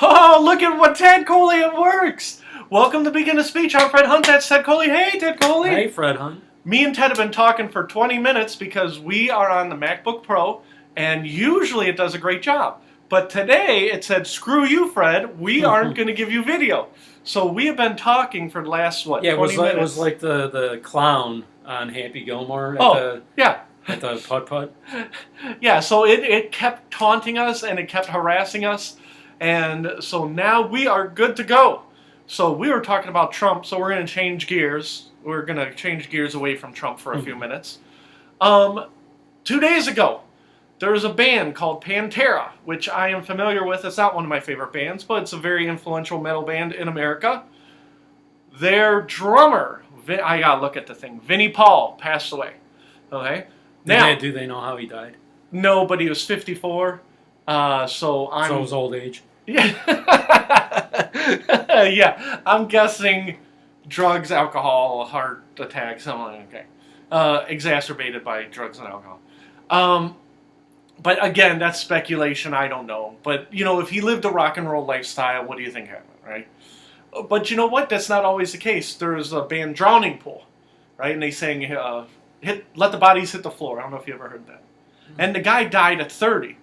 Oh, look at what Ted Coley, it works! Welcome to Begin a Speech. I'm Fred Hunt. That's Ted Coley. Hey, Ted Coley. Hey, Fred Hunt. Me and Ted have been talking for 20 minutes because we are on the MacBook Pro, and usually it does a great job. But today it said, screw you, Fred. We aren't going to give you video. So we have been talking for the last, 20 minutes? It was like the clown on Happy Gilmore at the putt-putt. Yeah, so it kept taunting us and it kept harassing us. And so now we are good to go. So we were talking about Trump, so we're going to change gears. We're going to change gears away from Trump for a few minutes. 2 days ago, there was a band called Pantera, which I am familiar with. It's not one of my favorite bands, but it's a very influential metal band in America. Their drummer, I got to look at the thing, Vinnie Paul, passed away. Okay? Now, Do they know how he died? No, but he was 54. So it was old age. Yeah. Yeah, I'm guessing drugs, alcohol, heart attack, something like that. Exacerbated by drugs and alcohol. But again, that's speculation. I don't know. But, if he lived a rock and roll lifestyle, what do you think happened, right? But you know what? That's not always the case. There's a band Drowning Pool, right? And they sang, let the bodies hit the floor. I don't know if you ever heard that. And the guy died at 30.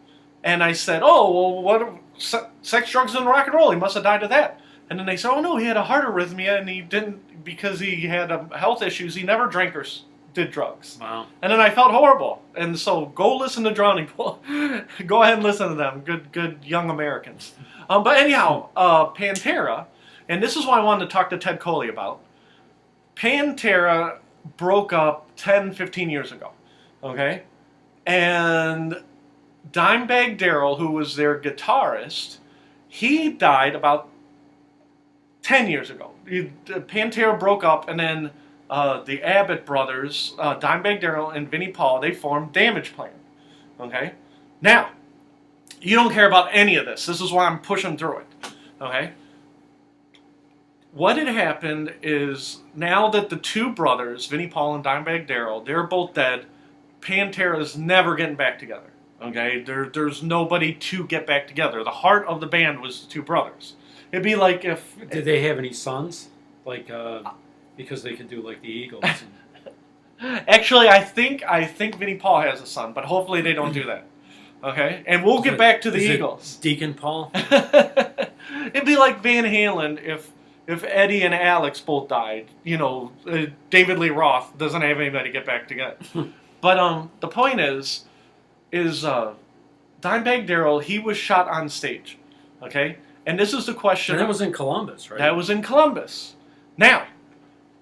And I said, oh, well, what? Sex, drugs, and rock and roll. He must have died of that. And then they said, oh, no, he had a heart arrhythmia, and he didn't, because he had health issues, he never drank or did drugs. Wow. And then I felt horrible. And so go listen to Drowning Pool. Go ahead and listen to them. Good young Americans. But anyhow, Pantera, and this is what I wanted to talk to Ted Coley about. Pantera broke up 10, 15 years ago. Okay? And Dimebag Darrell, who was their guitarist, he died about 10 years ago. Pantera broke up, and then the Abbott brothers, Dimebag Darrell and Vinnie Paul, they formed Damage Plan. Okay? Now, you don't care about any of this. This is why I'm pushing through it. Okay? What had happened is, now that the two brothers, Vinnie Paul and Dimebag Darrell, they're both dead, Pantera is never getting back together. Okay, there's nobody to get back together. The heart of the band was the two brothers. It'd be like if... Did they have any sons? Like, because they could do like the Eagles. Actually, I think Vinnie Paul has a son, but hopefully they don't do that. Okay, and we'll get back to the Eagles. Deacon Paul? It'd be like Van Halen if Eddie and Alex both died. David Lee Roth doesn't have anybody to get back together. But the point is Dimebag Darrell, he was shot on stage, okay? And this is the question. And that was in Columbus, right? That was in Columbus. Now,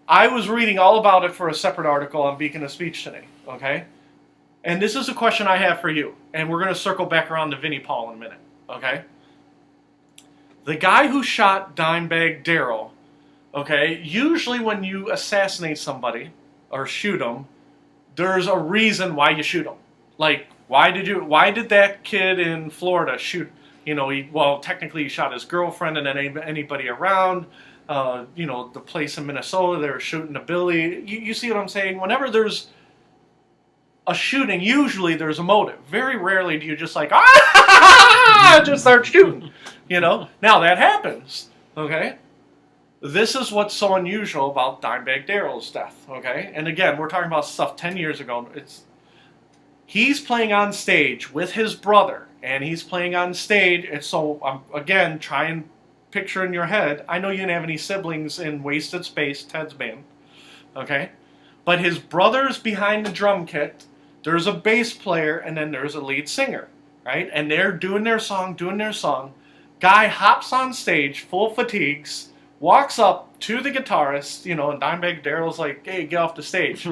I was reading all about it for a separate article on Beacon of Speech today, okay? And this is a question I have for you, and we're going to circle back around to Vinnie Paul in a minute, okay? The guy who shot Dimebag Darrell, okay, usually when you assassinate somebody or shoot them, there's a reason why you shoot them. Like, why did that kid in Florida shoot? Technically he shot his girlfriend and then anybody around. The place in Minnesota, they were shooting a Billy. You see what I'm saying? Whenever there's a shooting, usually there's a motive. Very rarely do you just like, just start shooting. Now that happens, okay? This is what's so unusual about Dimebag Darrell's death, okay? And again, we're talking about stuff 10 years ago. He's playing on stage with his brother, and he's playing on stage. And so, again, try and picture in your head. I know you didn't have any siblings in Wasted Space, Ted's band, okay? But his brother's behind the drum kit. There's a bass player, and then there's a lead singer, right? And they're doing their song. Guy hops on stage, full fatigues, walks up to the guitarist, and Dimebag Darrell's like, hey, get off the stage.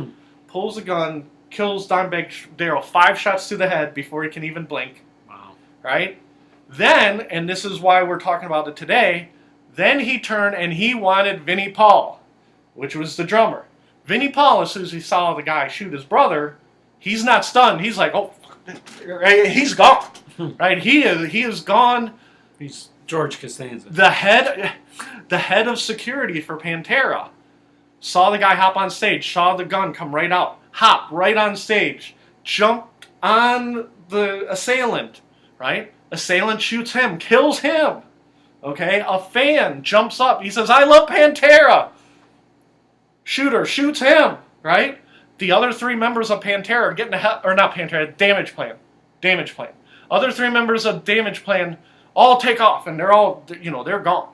Pulls a gun, kills Dimebag Darrell 5 shots to the head before he can even blink. Wow. Right? Then, and this is why we're talking about it today, then he turned and he wanted Vinnie Paul, which was the drummer. Vinnie Paul, as soon as he saw the guy shoot his brother, he's not stunned. He's like, oh, he's gone. Right? He is gone. He's George Costanza. The head of security for Pantera saw the guy hop on stage, saw the gun come right out, hop right on stage, jumped on the assailant, right? Assailant shoots him, kills him, Okay, a fan jumps up. He says, "I love Pantera." Shooter shoots him, right? The other 3 members of Pantera get in a or not Pantera, Damage Plan. Damage Plan. Other 3 members of Damage Plan all take off, and they're all, they're gone,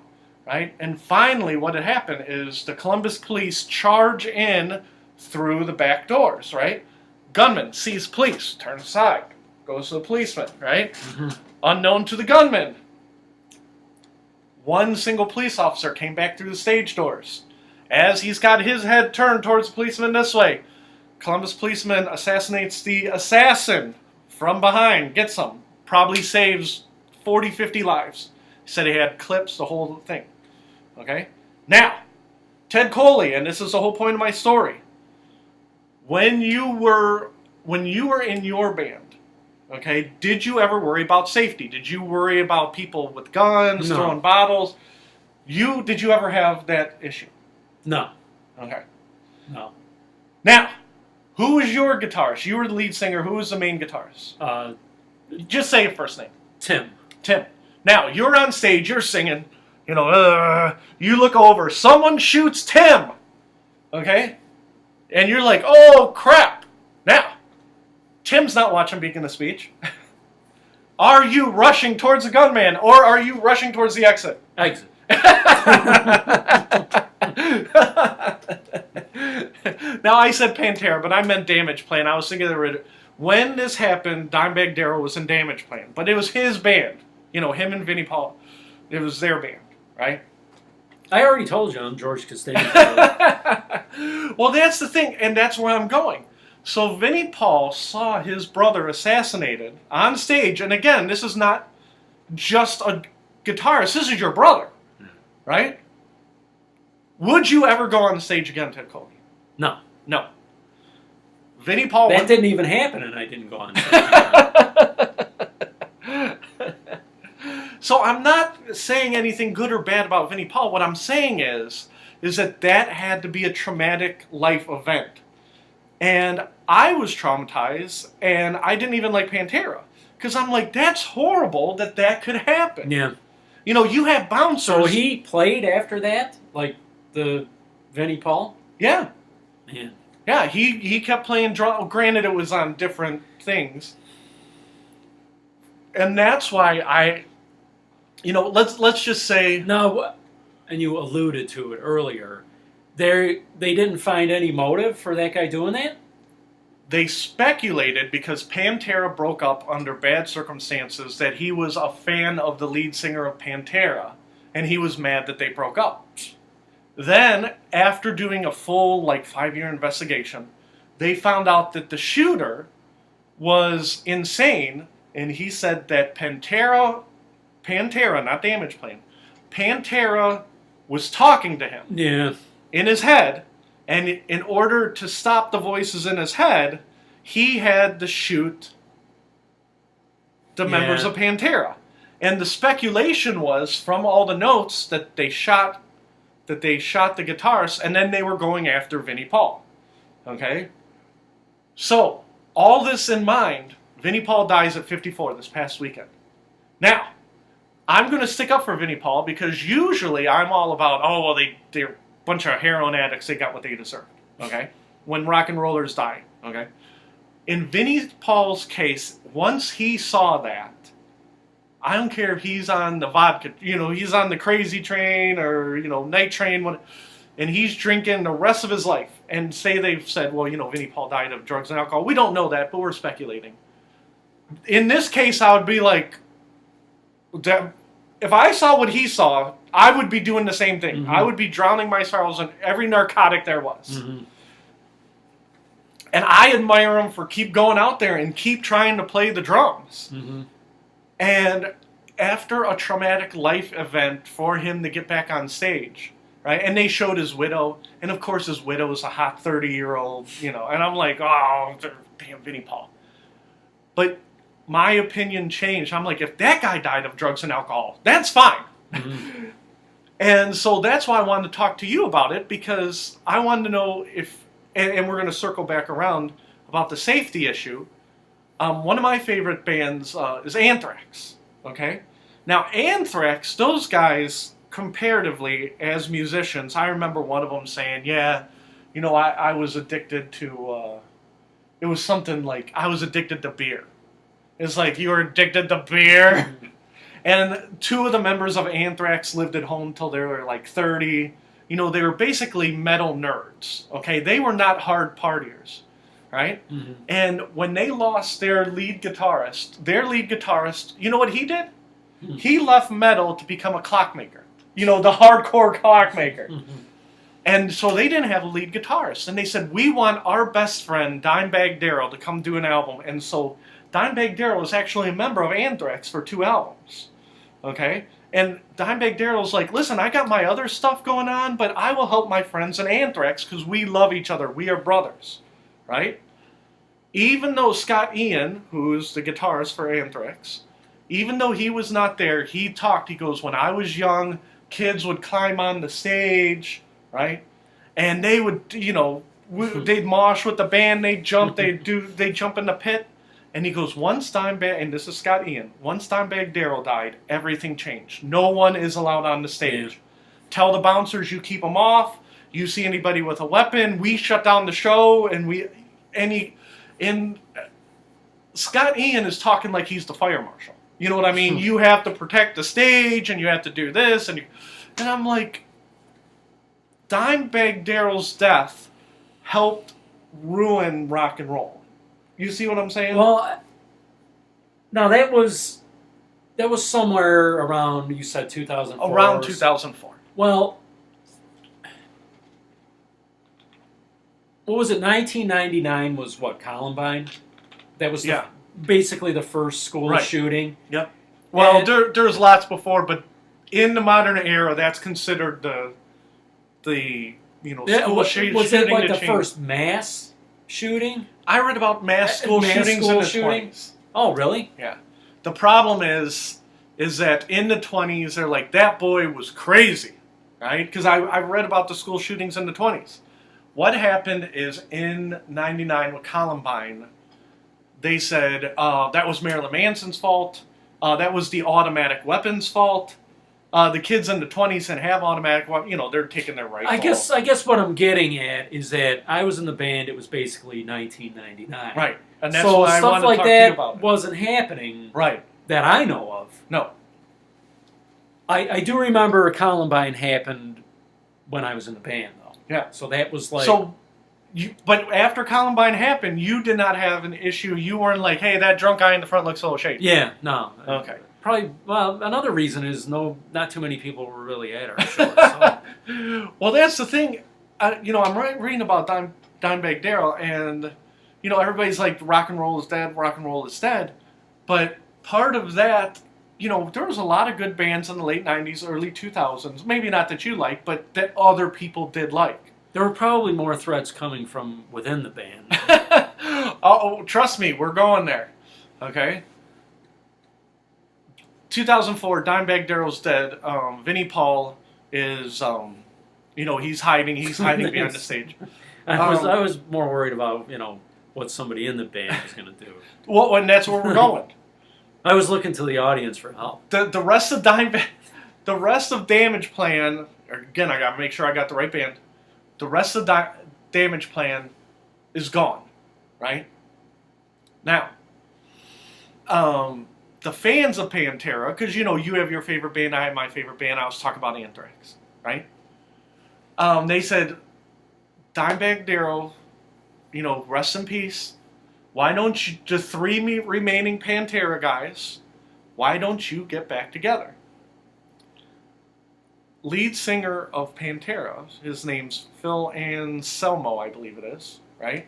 right? And finally, what had happened is the Columbus police charge in through the back doors, right? Gunman sees police, turns aside, goes to the policeman, right? Mm-hmm. Unknown to the gunman. One single police officer came back through the stage doors. As he's got his head turned towards the policeman this way, Columbus policeman assassinates the assassin from behind, gets him, probably saves 40, 50 lives. He said he had clips, the whole thing. Okay? Now, Ted Coley, and this is the whole point of my story. When you were in your band, okay, did you ever worry about safety? Did you worry about people with guns, No. throwing bottles? Did you ever have that issue? No. Okay. No. Now, who was your guitarist? You were the lead singer. Who was the main guitarist? Just say your first name. Tim. Tim. Now, you're on stage, you're singing, you look over, someone shoots Tim, okay? And you're like, oh, crap. Now, Tim's not watching Beacon of Speech. Are you rushing towards the gunman, or are you rushing towards the exit? Exit. Now, I said Pantera, but I meant Damage Plan. I was thinking when this happened, Dimebag Darrell was in Damage Plan. But it was his band. Him and Vinnie Paul. It was their band, right? I already told you I'm George Costanza. Well, that's the thing, and that's where I'm going. So Vinnie Paul saw his brother assassinated on stage, and again, this is not just a guitarist. This is your brother, right? Would you ever go on stage again, Ted Coley? No. No. Vinnie Paul... That didn't even happen, and I didn't go on stage. So I'm not saying anything good or bad about Vinnie Paul. What I'm saying is that had to be a traumatic life event. And I was traumatized, and I didn't even like Pantera. Because I'm like, that's horrible that could happen. Yeah. You have bouncers. So he played after that? Like the Vinnie Paul? Yeah. Man. Yeah, he kept playing drum. Granted, it was on different things. And that's why let's just say... No, and you alluded to it earlier. They didn't find any motive for that guy doing that? They speculated, because Pantera broke up under bad circumstances, that he was a fan of the lead singer of Pantera, and he was mad that they broke up. Then, after doing a full, 5-year investigation, they found out that the shooter was insane, and he said that Pantera, not Damage Plan, Pantera was talking to him in his head, and in order to stop the voices in his head, he had to shoot the members of Pantera. And the speculation was, from all the notes, that they shot the guitarist, and then they were going after Vinnie Paul. Okay? So, all this in mind, Vinnie Paul dies at 54 this past weekend. Now, I'm going to stick up for Vinnie Paul, because usually I'm all about, they're a bunch of heroin addicts, they got what they deserved. Okay? When rock and rollers die. Okay? In Vinnie Paul's case, once he saw that, I don't care if he's on the vodka, he's on the crazy train or, night train, and he's drinking the rest of his life. And say they've said, well, Vinnie Paul died of drugs and alcohol. We don't know that, but we're speculating. In this case, I would be like, if I saw what he saw, I would be doing the same thing. Mm-hmm. I would be drowning my sorrows in every narcotic there was. Mm-hmm. And I admire him for keep going out there and keep trying to play the drums. Mm-hmm. And after a traumatic life event for him to get back on stage, right? And they showed his widow, and of course his widow is a hot 30-year-old, and I'm like, oh, damn Vinnie Paul. But my opinion changed. I'm like, if that guy died of drugs and alcohol, that's fine. Mm-hmm. And so that's why I wanted to talk to you about it, because I wanted to know if, and we're going to circle back around about the safety issue. One of my favorite bands is Anthrax, okay? Now, Anthrax, those guys, comparatively, as musicians, I remember one of them saying, yeah, I was addicted to, it was something like, I was addicted to beer. It's like, you were addicted to beer? And two of the members of Anthrax lived at home till they were like 30. They were basically metal nerds, okay? They were not hard partiers, right? Mm-hmm. And when they lost their lead guitarist, you know what he did? Mm-hmm. He left metal to become a clockmaker. The hardcore clockmaker. Mm-hmm. And so they didn't have a lead guitarist. And they said, we want our best friend, Dimebag Darrell, to come do an album. And so Dimebag Darrell was actually a member of Anthrax for 2 albums. Okay? And Dimebag Darrell's like, listen, I got my other stuff going on, but I will help my friends in Anthrax because we love each other. We are brothers. Right? Even though Scott Ian, who's the guitarist for Anthrax, even though he was not there, he talked. He goes, when I was young, kids would climb on the stage, right? And they would, they'd mosh with the band, they'd jump, they'd jump in the pit. And he goes, once Dimebag, and this is Scott Ian, once Dimebag Darrell died, everything changed. No one is allowed on the stage. Yeah. Tell the bouncers you keep them off. You see anybody with a weapon, we shut down the show, and Scott Ian is talking like he's the fire marshal. You know what I mean? You have to protect the stage, and you have to do this, and I'm like, Dimebag Darrell's death helped ruin rock and roll. You see what I'm saying? Well, no, that was somewhere around, you said 2004. Around 2004. Well, what was it? 1999 was what, Columbine? That was basically the first school shooting. Yep. Well, there's lots before, but in the modern era, that's considered the school shooting. Was it like the first mass shooting? I read about mass school shootings in the 20s. Oh, really? Yeah. The problem is that in the 20s, they're like, that boy was crazy, right? Because I read about the school shootings in the 20s. What happened is in 99 with Columbine, they said that was Marilyn Manson's fault. That was the automatic weapons fault. The kids in the 20s that have automatic weapons, they're taking their rifle. I guess what I'm getting at is that I was in the band. It was basically 1999. Right, and that's so why I stuff wanted like to talk to you that about it. Wasn't happening. Right. That I know of. No. I do remember Columbine happened when I was in the band, though. Yeah. So that was like. But after Columbine happened, you did not have an issue. You weren't like, hey, that drunk guy in the front looks a little shady. Yeah. No. Okay. Probably. Well, another reason is not too many people were really at our show. So. Well, that's the thing. I'm reading about Dimebag Darrell, and everybody's like, rock and roll is dead. Rock and roll is dead. But part of that, there was a lot of good bands in the late '90s, early 2000s. Maybe not that you like, but that other people did like. There were probably more threats coming from within the band. Oh, trust me, we're going there. Okay. 2004, Dimebag Darrell's dead. Vinnie Paul is, he's hiding behind the stage. I was more worried about, what somebody in the band was going to do. Well, and that's where we're going. I was looking to the audience for help. The rest of Damage Plan, again, I got to make sure I got the right band. The rest of Damage Plan is gone, right? Now, the fans of Pantera, because you have your favorite band, I have my favorite band, I was talking about Anthrax, right? They said, Dimebag Darrell, rest in peace. Why don't you, the 3 remaining Pantera guys, why don't you get back together? Lead singer of Pantera, his name's Phil Anselmo, I believe it is, right?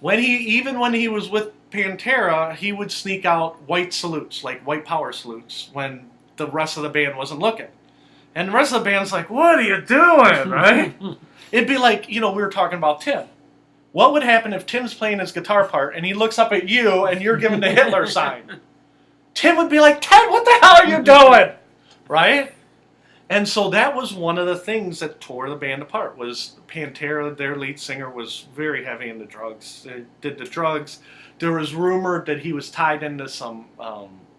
Even when he was with Pantera, he would sneak out white salutes, like white power salutes, when the rest of the band wasn't looking. And the rest of the band's like, what are you doing, right? It'd be like, we were talking about Tim. What would happen if Tim's playing his guitar part and he looks up at you and you're giving the Hitler sign? Tim would be like, Ted, what the hell are you doing? Right? And so that was one of the things that tore the band apart, was Pantera, their lead singer, was very heavy into drugs. They did the drugs. There was rumored that he was tied into some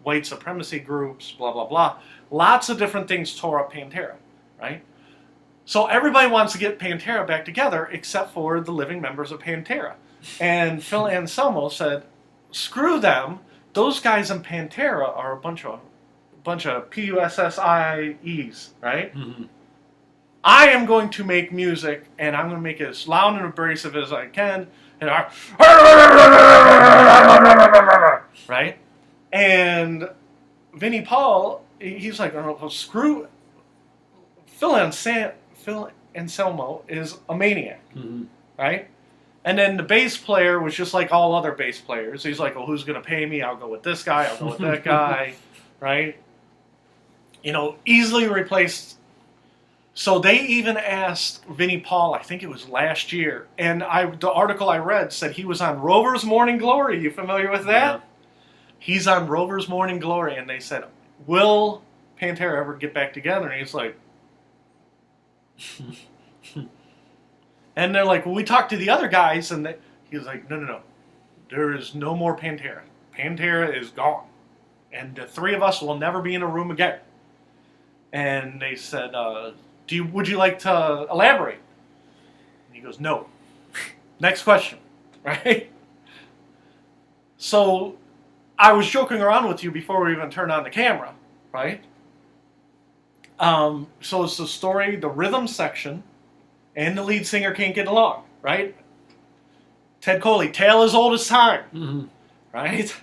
white supremacy groups, blah, blah, blah. Lots of different things tore up Pantera, right? So everybody wants to get Pantera back together except for the living members of Pantera. And Phil Anselmo said, screw them. Those guys in Pantera are a bunch of PUSSIEs, right? Mm-hmm. I am going to make music, and I'm going to make it as loud and abrasive as I can, and right? And Vinnie Paul, he's like, oh, well, screw Phil Anselmo is a maniac, Mm-hmm. right? And then the bass player was just like all other bass players. He's like, well, who's going to pay me? I'll go with this guy. I'll go with that guy, right? Easily replaced. So they even asked Vinnie Paul, I think it was last year, and the article I read said he was on Rover's Morning Glory. You familiar with that? Yeah. He's on Rover's Morning Glory, and they said, will Pantera ever get back together? And he's like... And they're like, well, we talked to the other guys, and he was like, no. There is no more Pantera. Pantera is gone. And the three of us will never be in a room again. And they said, would you like to elaborate? And he goes, no. Next question, right? So I was joking around with you before we even turned on the camera, right? So it's the story, the rhythm section, and the lead singer can't get along, right? Ted Coley, tale as old as time, Mm-hmm. right?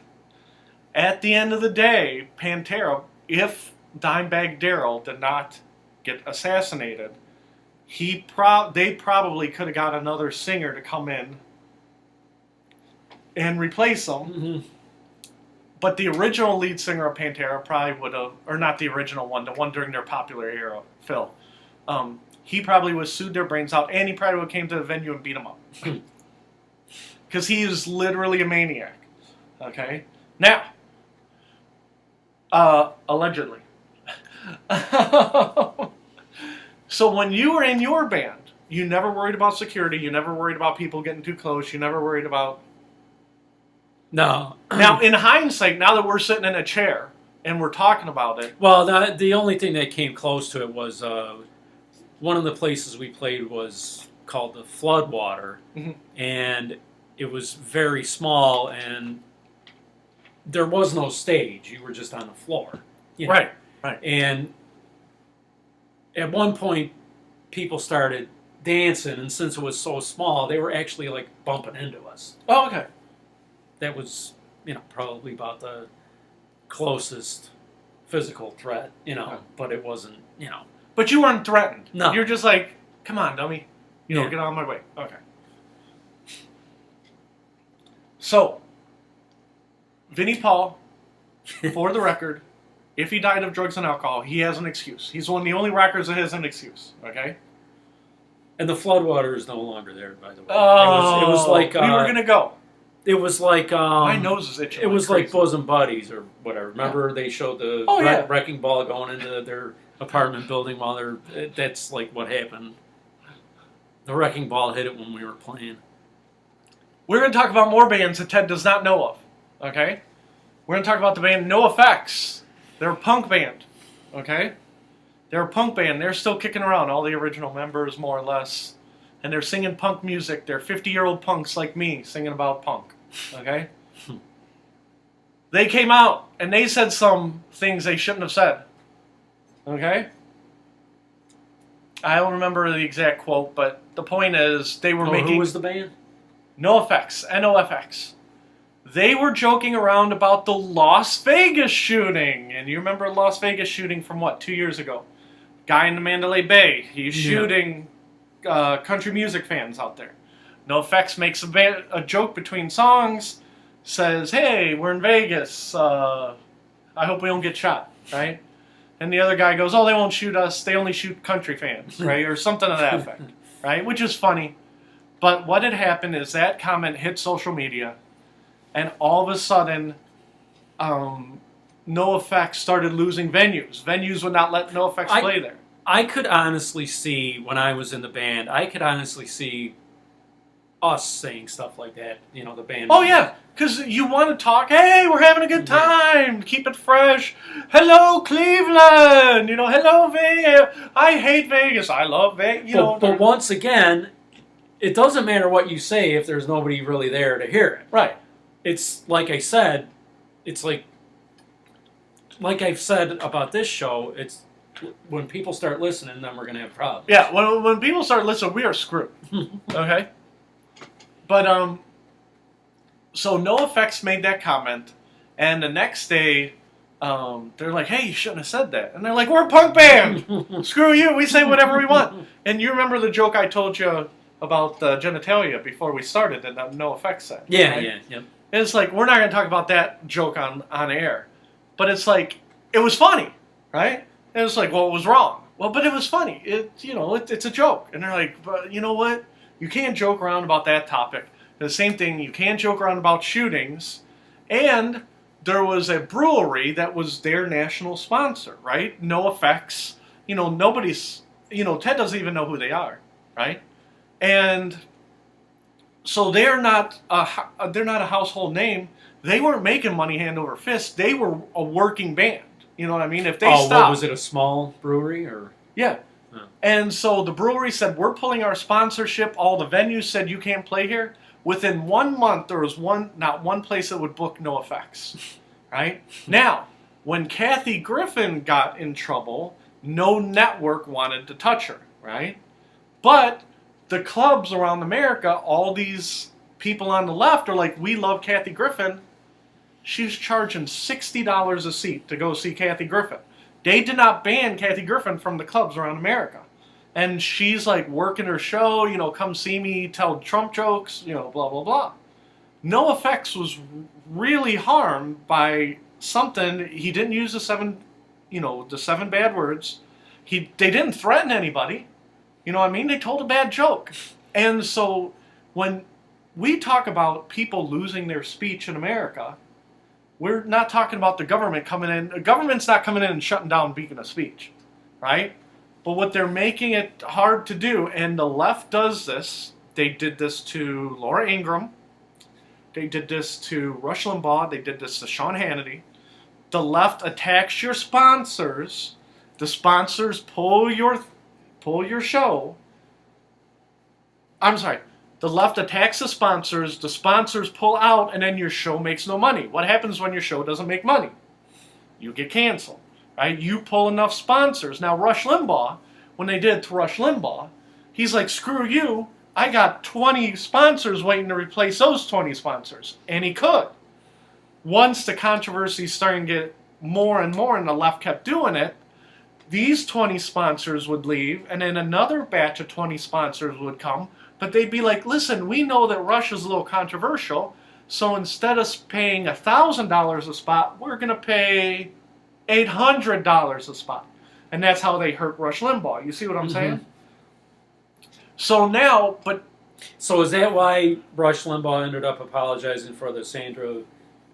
At the end of the day, Pantera, if Dimebag Darrell did not get assassinated, they probably could have got another singer to come in and replace him. Mm-hmm. But the original lead singer of Pantera probably would have, or not the original one, the one during their popular era, Phil. He probably would have sued their brains out, and he probably would have came to the venue and beat them up. Because he is literally a maniac. Okay? Now, allegedly. So when you were in your band, you never worried about security, you never worried about people getting too close, you never worried about... No. Now, in hindsight, now that we're sitting in a chair and we're talking about it... Well, the only thing that came close to it was one of the places we played was called the Floodwater, Mhm. and it was very small, and there was no stage. You were just on the floor. Right. And at one point, people started dancing, and since it was so small, they were actually like bumping into us. Oh, okay. That was, probably about the closest physical threat, but it wasn't, But you weren't threatened. No. You're just like, come on, dummy. Yeah. Get out of my way. Okay. So, Vinnie Paul, for the record, if he died of drugs and alcohol, he has an excuse. He's one of the only rockers that has an excuse. Okay? And the Floodwater is no longer there, by the way. Oh, it was like... we were going to go. It was like... my nose is itching. It was like crazy. Bosom Buddies or whatever. Remember they showed the wrecking ball going into their apartment building while that's like what happened. The wrecking ball hit it when we were playing. We're going to talk about more bands that Ted does not know of. Okay? We're going to talk about the band No Effects. They're a punk band. Okay? They're a punk band. They're still kicking around. All the original members, more or less. And they're singing punk music. They're 50-year-old punks like me singing about punk. Okay? They came out and they said some things they shouldn't have said. Okay? I don't remember the exact quote, but the point is they were making... Who was the band? No Effects. NOFX. They were joking around about the Las Vegas shooting. And you remember Las Vegas shooting from what, 2 years ago? Guy in the Mandalay Bay. He's shooting country music fans out there. No Effects makes a joke between songs, says, hey, we're in Vegas. I hope we don't get shot, right? And the other guy goes, oh, they won't shoot us. They only shoot country fans, right? Or something to that effect, right? Which is funny. But what had happened is that comment hit social media, and all of a sudden, No Effects started losing venues. Venues would not let No Effects play there. I could honestly see, when I was in the band, us saying stuff like that. You know, the band. Oh yeah, because you want to talk. Hey, we're having a good time. Keep it fresh. Hello, Cleveland. You know, hello, Vegas. I hate Vegas. I love Vegas. But once again, it doesn't matter what you say if there's nobody really there to hear it. Right. It's like I said. It's like I've said about this show. It's when people start listening, then we're gonna have problems. Yeah. When people start listening, we are screwed. Okay. But so NoFX made that comment, and the next day, they're like, "Hey, you shouldn't have said that." And they're like, "We're a punk band. Screw you. We say whatever we want." And you remember the joke I told you about genitalia before we started that NoFX said? Yeah, right? yeah. And it's like we're not going to talk about that joke on air, but it's like it was funny, right? And it's like, well, it was wrong. Well, but it was funny. It's a joke. And they're like, but you know what? You can't joke around about that topic. And the same thing, you can't joke around about shootings. And there was a brewery that was their national sponsor, right? NoFX. Nobody's, Ted doesn't even know who they are, right? And so they're not a household name. They weren't making money hand over fist. They were a working band. You know what I mean? If they stopped, was it a small brewery or? Yeah. Oh. And so the brewery said, we're pulling our sponsorship. All the venues said you can't play here. Within 1 month, there was not one place that would book NoFX. Right? Now, when Kathy Griffin got in trouble, no network wanted to touch her. Right? But the clubs around America, all these people on the left are like, we love Kathy Griffin. She's charging $60 a seat to go see Kathy Griffin. They did not ban Kathy Griffin from the clubs around America. And she's like working her show, come see me tell Trump jokes, blah, blah, blah. NoFX was really harmed by something. He didn't use the seven bad words. They didn't threaten anybody. You know what I mean? They told a bad joke. And so when we talk about people losing their speech in America, we're not talking about the government coming in. The government's not coming in and shutting down Beacon of Speech, right? But what they're making it hard to do, and the left does this. They did this to Laura Ingraham. They did this to Rush Limbaugh. They did this to Sean Hannity. The left attacks your sponsors. The sponsors pull your show. I'm sorry. The left attacks the sponsors pull out, and then your show makes no money. What happens when your show doesn't make money? You get canceled, right? You pull enough sponsors. Now, Rush Limbaugh, when they did it to Rush Limbaugh, he's like, screw you. I got 20 sponsors waiting to replace those 20 sponsors. And he could. Once the controversy started to get more and more, and the left kept doing it, these 20 sponsors would leave, and then another batch of 20 sponsors would come. But they'd be like, listen, we know that Rush is a little controversial, so instead of paying $1,000 a spot, we're going to pay $800 a spot. And that's how they hurt Rush Limbaugh. You see what I'm saying? So now, So is that why Rush Limbaugh ended up apologizing for the Sandra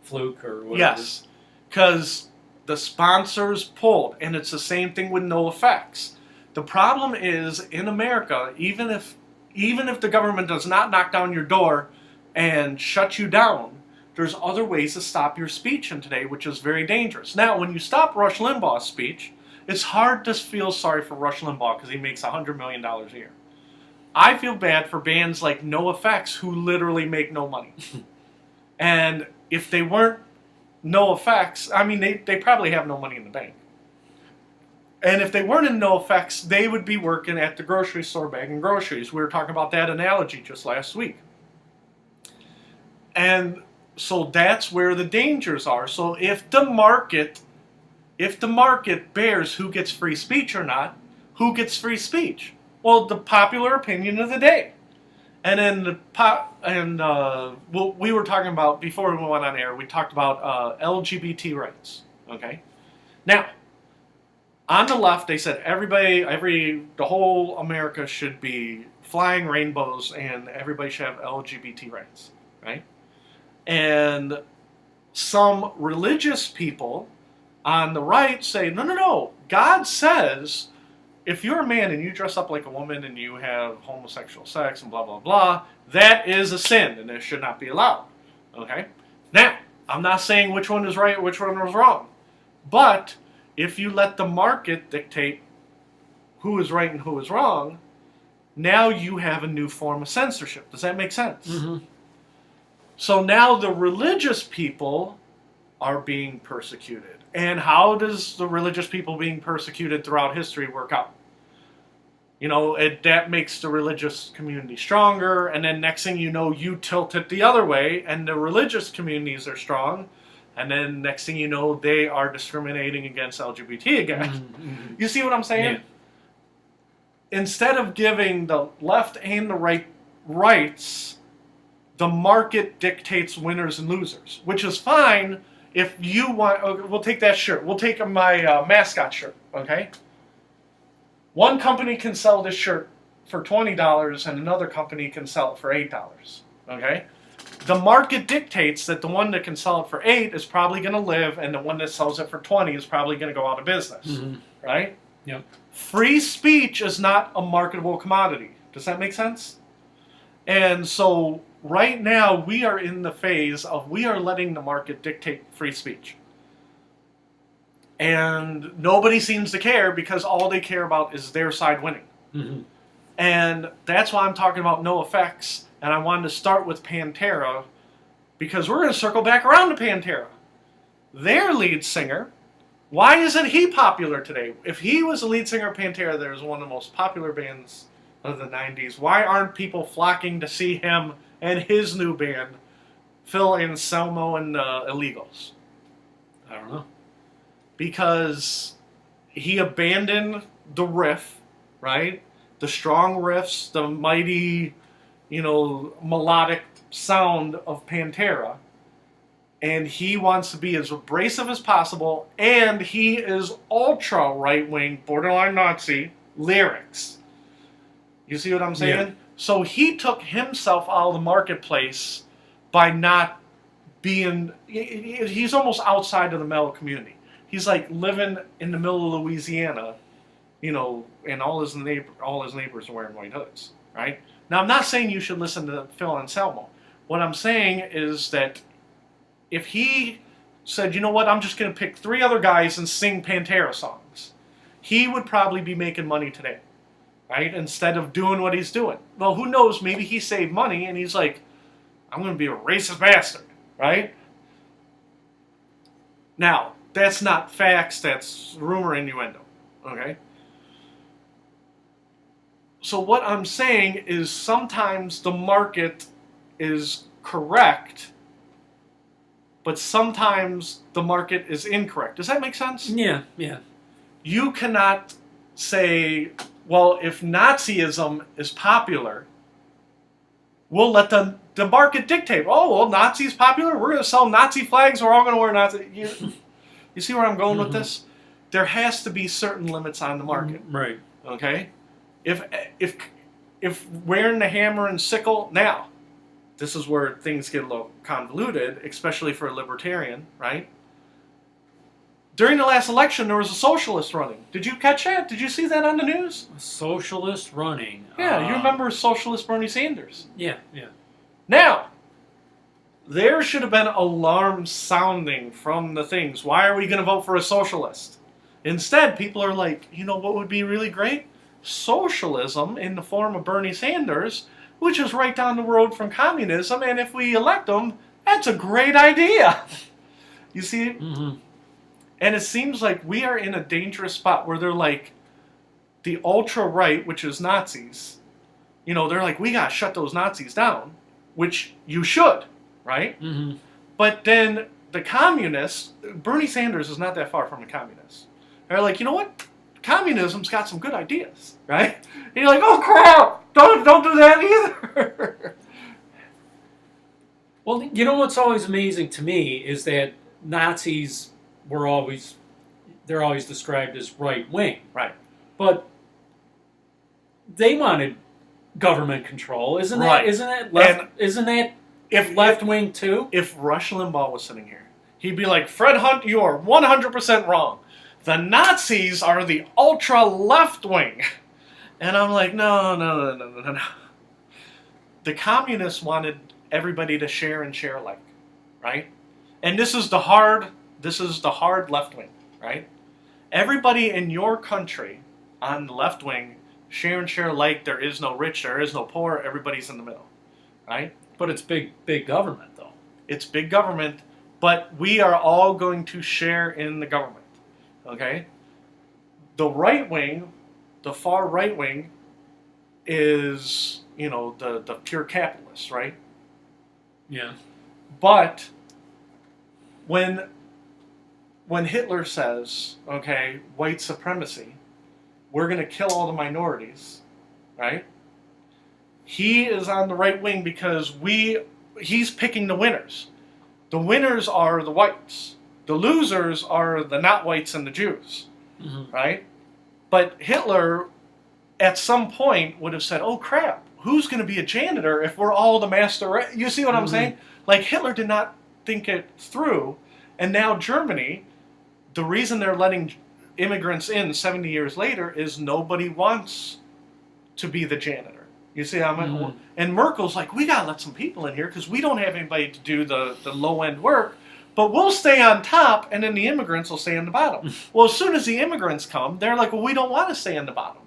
fluke or whatever? Yes, because the sponsors pulled, and it's the same thing with NoFX. The problem is, in America, even if the government does not knock down your door and shut you down, there's other ways to stop your speech in today, which is very dangerous. Now, when you stop Rush Limbaugh's speech, it's hard to feel sorry for Rush Limbaugh because he makes $100 million a year. I feel bad for bands like NoFX who literally make no money. And if they weren't NoFX, I mean, they probably have no money in the bank. And if they weren't in NoFX, they would be working at the grocery store bagging groceries. We were talking about that analogy just last week. And so that's where the dangers are. So if the market bears who gets free speech or not, who gets free speech? Well, the popular opinion of the day. And then we were talking about, before we went on air, we talked about LGBT rights. Okay? Now, on the left, they said the whole America should be flying rainbows and everybody should have LGBT rights, right? And some religious people on the right say, no. God says if you're a man and you dress up like a woman and you have homosexual sex and blah, blah, blah, that is a sin and it should not be allowed. Okay? Now, I'm not saying which one is right or which one is wrong. But if you let the market dictate who is right and who is wrong, now you have a new form of censorship. Does that make sense? Mm-hmm. So now the religious people are being persecuted. And how does the religious people being persecuted throughout history work out? You know, that makes the religious community stronger, and then next thing you know, you tilt it the other way, and the religious communities are strong, and then next thing you know, they are discriminating against LGBT again. Mm-hmm. You see what I'm saying? Yeah. Instead of giving the left and the right rights, the market dictates winners and losers, which is fine. If you want, okay, we'll take that shirt. We'll take my mascot shirt, okay? One company can sell this shirt for $20 and another company can sell it for $8, okay? The market dictates that the one that can sell it for $8 is probably going to live and the one that sells it for $20 is probably going to go out of business, Mm-hmm. right? Yep. Free speech is not a marketable commodity. Does that make sense? And so right now, we are in the phase of we are letting the market dictate free speech. And nobody seems to care because all they care about is their side winning. Mm-hmm. And that's why I'm talking about no effects. And I wanted to start with Pantera because we're going to circle back around to Pantera. Their lead singer, why isn't he popular today? If he was the lead singer of Pantera, there's one of the most popular bands of the 90s. Why aren't people flocking to see him and his new band, Phil Anselmo and Illegals? I don't know. Because he abandoned the riff, right? The strong riffs, the mighty, melodic sound of Pantera. And he wants to be as abrasive as possible, and he is ultra right-wing, borderline Nazi lyrics. You see what I'm saying? Yeah. So he took himself out of the marketplace by not being... He's almost outside of the metal community. He's like living in the middle of Louisiana, and all his neighbors are wearing white hoods, right? Now, I'm not saying you should listen to Phil Anselmo. What I'm saying is that if he said, you know what, I'm just going to pick 3 other guys and sing Pantera songs, he would probably be making money today, right? Instead of doing what he's doing. Well, who knows? Maybe he saved money and he's like, I'm going to be a racist bastard, right? Now, that's not facts, that's rumor innuendo, okay? So what I'm saying is sometimes the market is correct, but sometimes the market is incorrect. Does that make sense? Yeah. You cannot say, well, if Nazism is popular, we'll let the market dictate. Oh, well, Nazi's popular? We're going to sell Nazi flags. We're all going to wear Nazi... You see where I'm going with this? There has to be certain limits on the market. Right. Okay? If wearing the hammer and sickle... Now, this is where things get a little convoluted, especially for a libertarian, right? During the last election, there was a socialist running. Did you catch that? Did you see that on the news? A socialist running. Yeah, you remember socialist Bernie Sanders. Yeah. Now, there should have been alarms sounding from the things. Why are we going to vote for a socialist? Instead, people are like, what would be really great? Socialism in the form of Bernie Sanders, which is right down the road from communism, and if we elect him, that's a great idea. You see? Mm-hmm. And it seems like we are in a dangerous spot where they're like, the ultra-right, which is Nazis, they're like, we got to shut those Nazis down, which you should, right? Mm-hmm. But then the communists, Bernie Sanders is not that far from a communist. They're like, you know what? Communism's got some good ideas, right? And you're like, oh crap! Don't do that either. Well, what's always amazing to me is that Nazis they're always described as right wing, right? But they wanted government control, isn't that? Right. Isn't that left? And isn't that left wing too? If Rush Limbaugh was sitting here, he'd be like, Fred Hunt, you are 100% wrong. The Nazis are the ultra left wing. And I'm like, no. The communists wanted everybody to share and share alike, right? And this is the hard left wing, right? Everybody in your country on the left wing share and share alike. There is no rich, there is no poor. Everybody's in the middle, right? But it's big government, though. It's big government, but we are all going to share in the government, okay? The right wing, the far right wing, is, the pure capitalists, right? Yeah. But when Hitler says, okay, white supremacy, we're going to kill all the minorities, right? He is on the right wing because he's picking the winners. The winners are the whites. The losers are the not whites and the Jews, right? But Hitler, at some point, would have said, oh crap, who's going to be a janitor if we're all the master? You see what I'm saying? Like, Hitler did not think it through. And now Germany, the reason they're letting immigrants in 70 years later is nobody wants to be the janitor. You see how I'm And Merkel's like, we got to let some people in here because we don't have anybody to do the low-end work, but we'll stay on top, and then the immigrants will stay on the bottom. Well, as soon as the immigrants come, they're like, well, we don't want to stay on the bottom.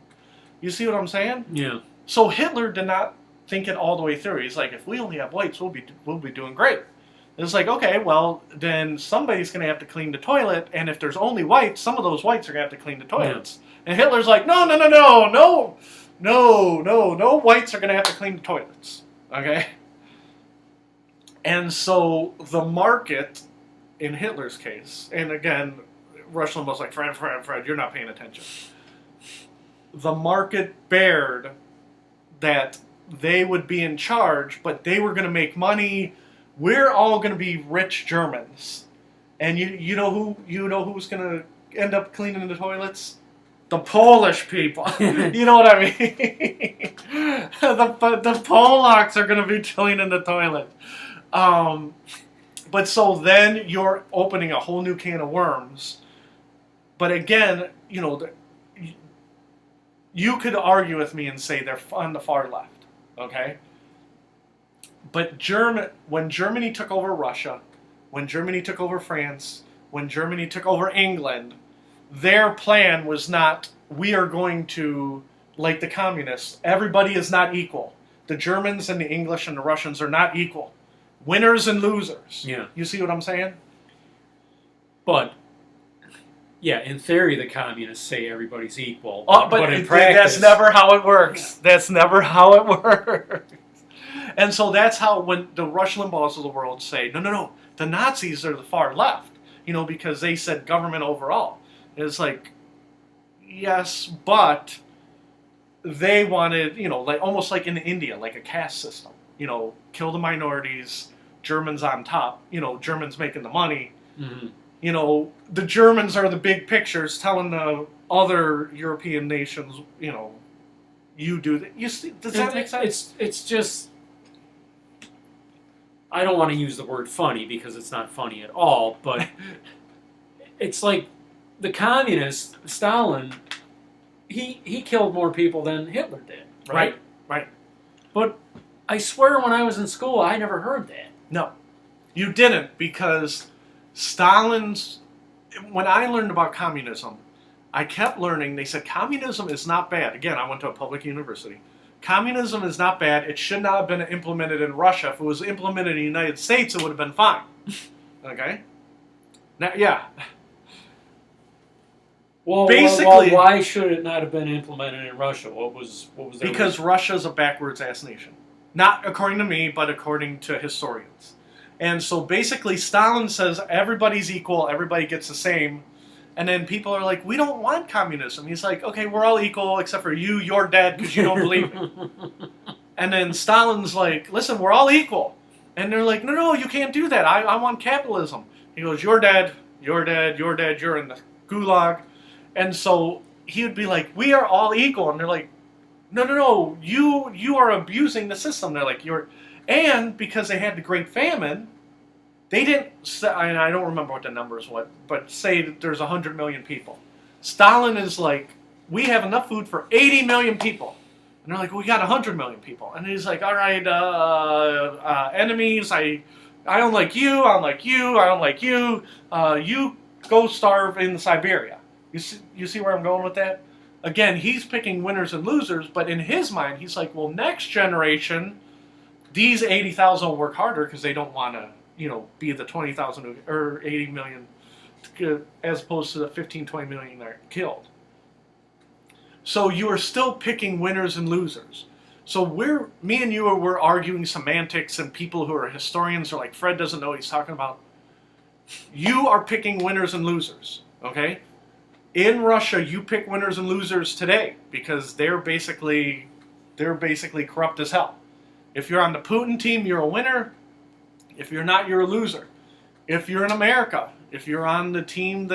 You see what I'm saying? Yeah. So Hitler did not think it all the way through. He's like, if we only have whites, we'll be doing great. And it's like, okay, well, then somebody's going to have to clean the toilet, and if there's only whites, some of those whites are going to have to clean the toilets. Yeah. And Hitler's like, no, whites are going to have to clean the toilets, okay? And so the market, in Hitler's case, and again, Rush Limbaugh's like, Fred, you're not paying attention. The market bared that they would be in charge, but they were going to make money. We're all going to be rich Germans, and you know who's going to end up cleaning the toilets? The Polish people. You know what I mean? the Polacks are going to be cleaning the toilet. But so then you're opening a whole new can of worms. But again, you could argue with me and say they're on the far left, okay? But when Germany took over Russia, when Germany took over France, when Germany took over England, their plan was not, we are going to, like the communists, everybody is not equal. The Germans and the English and the Russians are not equal. Winners and losers. Yeah. You see what I'm saying? But, yeah, in theory, the communists say everybody's equal. But in practice, that's never how it works. Yeah. That's never how it works. And so that's how, when the Rush Limbaughs of the world say, no, the Nazis are the far left, because they said government overall. And it's like, yes, but they wanted, almost like in India, like a caste system. Kill the minorities, Germans on top, Germans making the money. Mm-hmm. The Germans are the big pictures telling the other European nations, you do that. You see, does that make sense? It's just, I don't want to use the word funny because it's not funny at all, but it's like the communists, Stalin, he killed more people than Hitler did, right? Right. But I swear when I was in school, I never heard that. No, you didn't, because when I learned about communism, I kept learning, they said communism is not bad. Again, I went to a public university. Communism is not bad. It should not have been implemented in Russia. If it was implemented in the United States, it would have been fine. Okay? Now, yeah. Well, basically, why should it not have been implemented in Russia? What was that? Because Russia's a backwards-ass nation. Not according to me, but according to historians. And so basically, Stalin says everybody's equal, everybody gets the same. And then people are like, we don't want communism. He's like, okay, we're all equal except for you, you're dead because you don't believe it. And then Stalin's like, listen, we're all equal. And they're like, no, you can't do that. I want capitalism. He goes, you're dead, you're dead, you're dead, you're in the gulag. And so he would be like, we are all equal. And they're like, no, you are abusing the system. They're like, and because they had the Great Famine, they didn't, and I don't remember what the numbers were, but say that there's 100 million people. Stalin is like, we have enough food for 80 million people. And they're like, we got 100 million people. And he's like, all right, enemies, I don't like you, I don't like you, I don't like you. You go starve in Siberia. You see where I'm going with that? Again, he's picking winners and losers, but in his mind, he's like, well, next generation, these 80,000 will work harder because they don't want to, be the 20,000 or 80 million, as opposed to the 15, 20 million that are killed. So you are still picking winners and losers. So me and you we're arguing semantics, and people who are historians are like, Fred doesn't know what he's talking about. You are picking winners and losers, okay? In Russia, you pick winners and losers today because they're basically corrupt as hell. If you're on the Putin team, you're a winner. If you're not, you're a loser. If you're in America, if you're on the team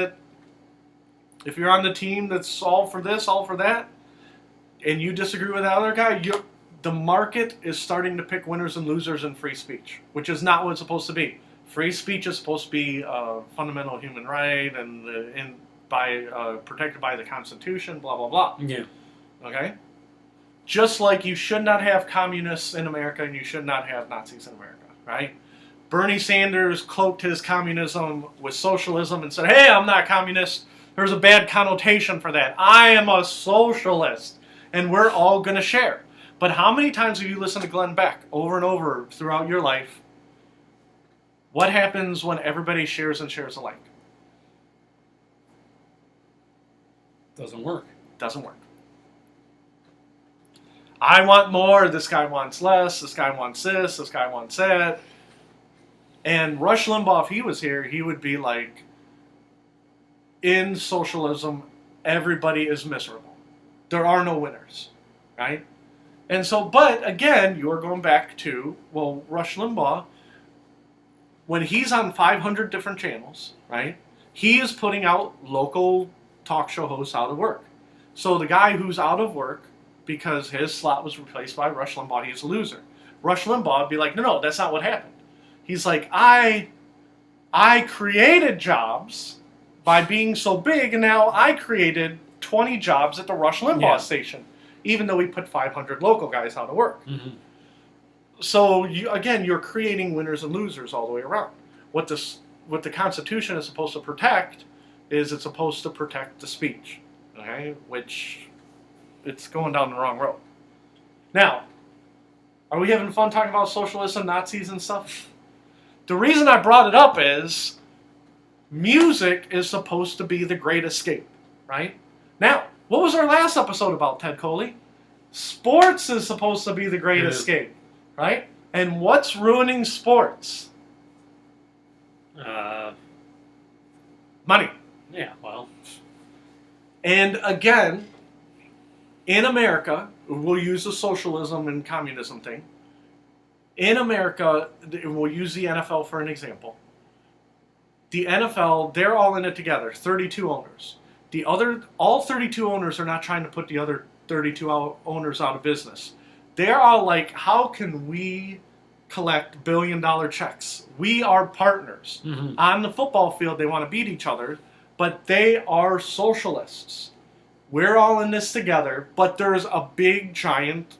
that's all for this, all for that, and you disagree with that other guy, the market is starting to pick winners and losers in free speech, which is not what it's supposed to be. Free speech is supposed to be a fundamental human right and protected by the Constitution, blah, blah, blah. Yeah. Okay? Just like you should not have communists in America and you should not have Nazis in America, right? Bernie Sanders cloaked his communism with socialism and said, hey, I'm not communist. There's a bad connotation for that. I am a socialist, and we're all going to share. But how many times have you listened to Glenn Beck over and over throughout your life? What happens when everybody shares and shares alike? Doesn't work. Doesn't work. I want more, this guy wants less, this guy wants this guy wants that. And Rush Limbaugh, if he was here, he would be like, in socialism, everybody is miserable. There are no winners, right? And so, but again, you're going back to, well, Rush Limbaugh, when he's on 500 different channels, right, he is putting out local talk show hosts out of work. So the guy who's out of work because his slot was replaced by Rush Limbaugh, he's a loser. Rush Limbaugh would be like, no, that's not what happened. He's like, I created jobs by being so big, and now I created 20 jobs at the Rush Limbaugh station, even though we put 500 local guys out of work. Mm-hmm. So, you're creating winners and losers all the way around. What the Constitution is supposed to protect is it's supposed to protect the speech, okay? Which, it's going down the wrong road. Now, are we having fun talking about socialism, Nazis, and stuff? The reason I brought it up is music is supposed to be the great escape, right? Now, what was our last episode about, Ted Coley? Sports is supposed to be the great escape, right? And what's ruining sports? Money. Yeah, well. And again, in America, we'll use the socialism and communism thing. In America, we'll use the NFL for an example. The NFL, they're all in it together, 32 owners. All 32 owners are not trying to put the other 32 owners out of business. They're all like, how can we collect billion-dollar checks? We are partners. Mm-hmm. On the football field, they want to beat each other, but they are socialists. We're all in this together, but there's a big, giant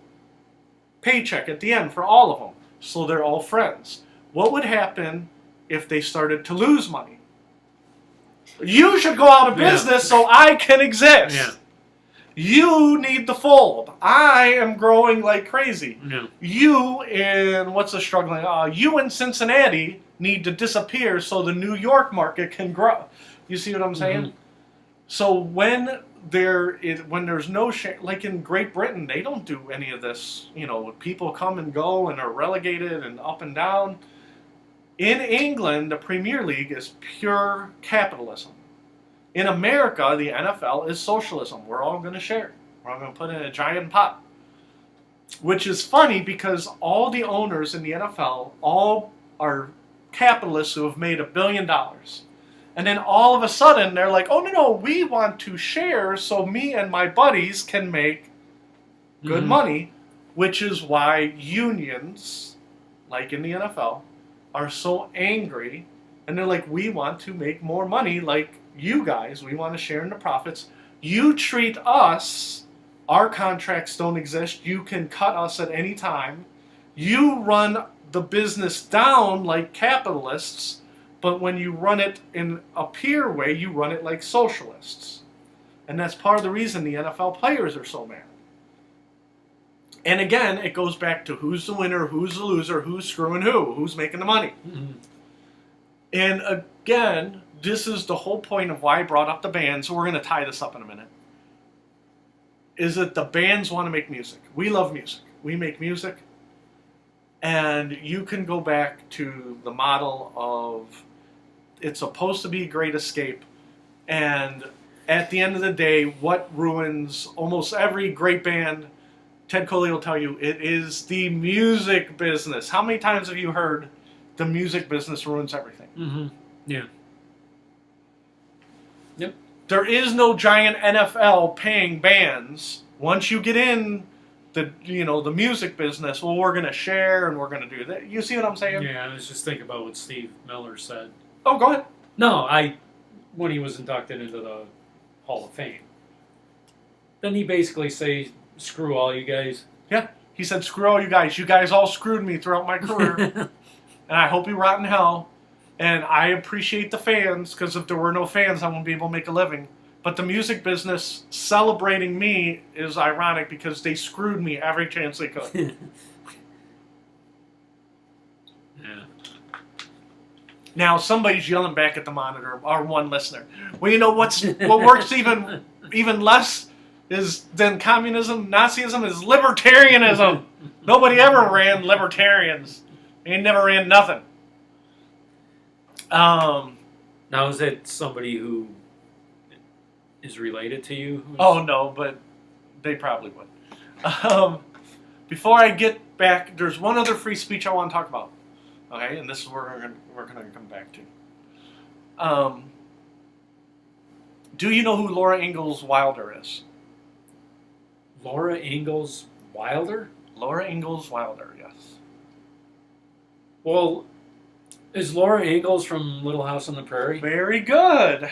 paycheck at the end for all of them. So they're all friends. What would happen if they started to lose money? You should go out of business so I can exist. Yeah. You need to fold. I am growing like crazy. Yeah. You in Cincinnati need to disappear so the New York market can grow. You see what I'm saying? Mm-hmm. So when there's no like in Great Britain, they don't do any of this. People come and go and are relegated and up and down. In England, the Premier League is pure capitalism. In America, the NFL is socialism. We're all going to share. We're all going to put in a giant pot. Which is funny because all the owners in the NFL all are capitalists who have made $1 billion. And then all of a sudden, they're like, oh, no, we want to share so me and my buddies can make good money, which is why unions, like in the NFL, are so angry. And they're like, we want to make more money like you guys, we want to share in the profits. You treat us, our contracts don't exist. You can cut us at any time. You run the business down like capitalists, but when you run it in a peer way, you run it like socialists. And that's part of the reason the NFL players are so mad. And again, it goes back to who's the winner, who's the loser, who's screwing who's making the money. Mm-hmm. And again, this is the whole point of why I brought up the band, so we're going to tie this up in a minute, is that the bands want to make music. We love music. We make music. And you can go back to the model of it's supposed to be a great escape. And at the end of the day, what ruins almost every great band, Ted Coley will tell you, it is the music business. How many times have you heard the music business ruins everything? Mm-hmm. Yeah. Yep. There is no giant NFL paying bands. Once you get in the music business, well, we're going to share and we're going to do that. You see what I'm saying? Yeah, I was just thinking about what Steve Miller said. Oh, go ahead. No, when he was inducted into the Hall of Fame. Then he basically say, screw all you guys. Yeah. He said, screw all you guys. You guys all screwed me throughout my career. And I hope you rot in hell. And I appreciate the fans, because if there were no fans, I wouldn't be able to make a living. But the music business celebrating me is ironic because they screwed me every chance they could. Yeah. Now, somebody's yelling back at the monitor, our one listener. Well, you know what works even less than communism, Nazism, is libertarianism. Nobody ever ran libertarians. They never ran nothing. Now, is that somebody who is related to you? Oh, no, but they probably would. Before I get back, there's one other free speech I want to talk about. Okay, and this is where we're going to come back to. Do you know who Laura Ingalls Wilder is? Laura Ingalls Wilder? Laura Ingalls Wilder, yes. Well, is Laura Ingalls from Little House on the Prairie? Very good.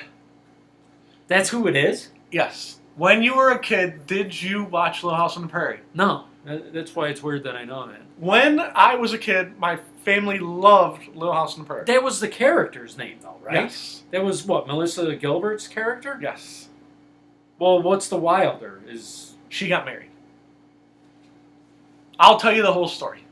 That's who it is? Yes. When you were a kid, did you watch Little House on the Prairie? No. That's why it's weird that I know that. When I was a kid, my family loved Little House on the Prairie. That was the character's name, though, right? Yes. That was what, Melissa Gilbert's character? Yes. Well, what's the Wilder? She got married. I'll tell you the whole story.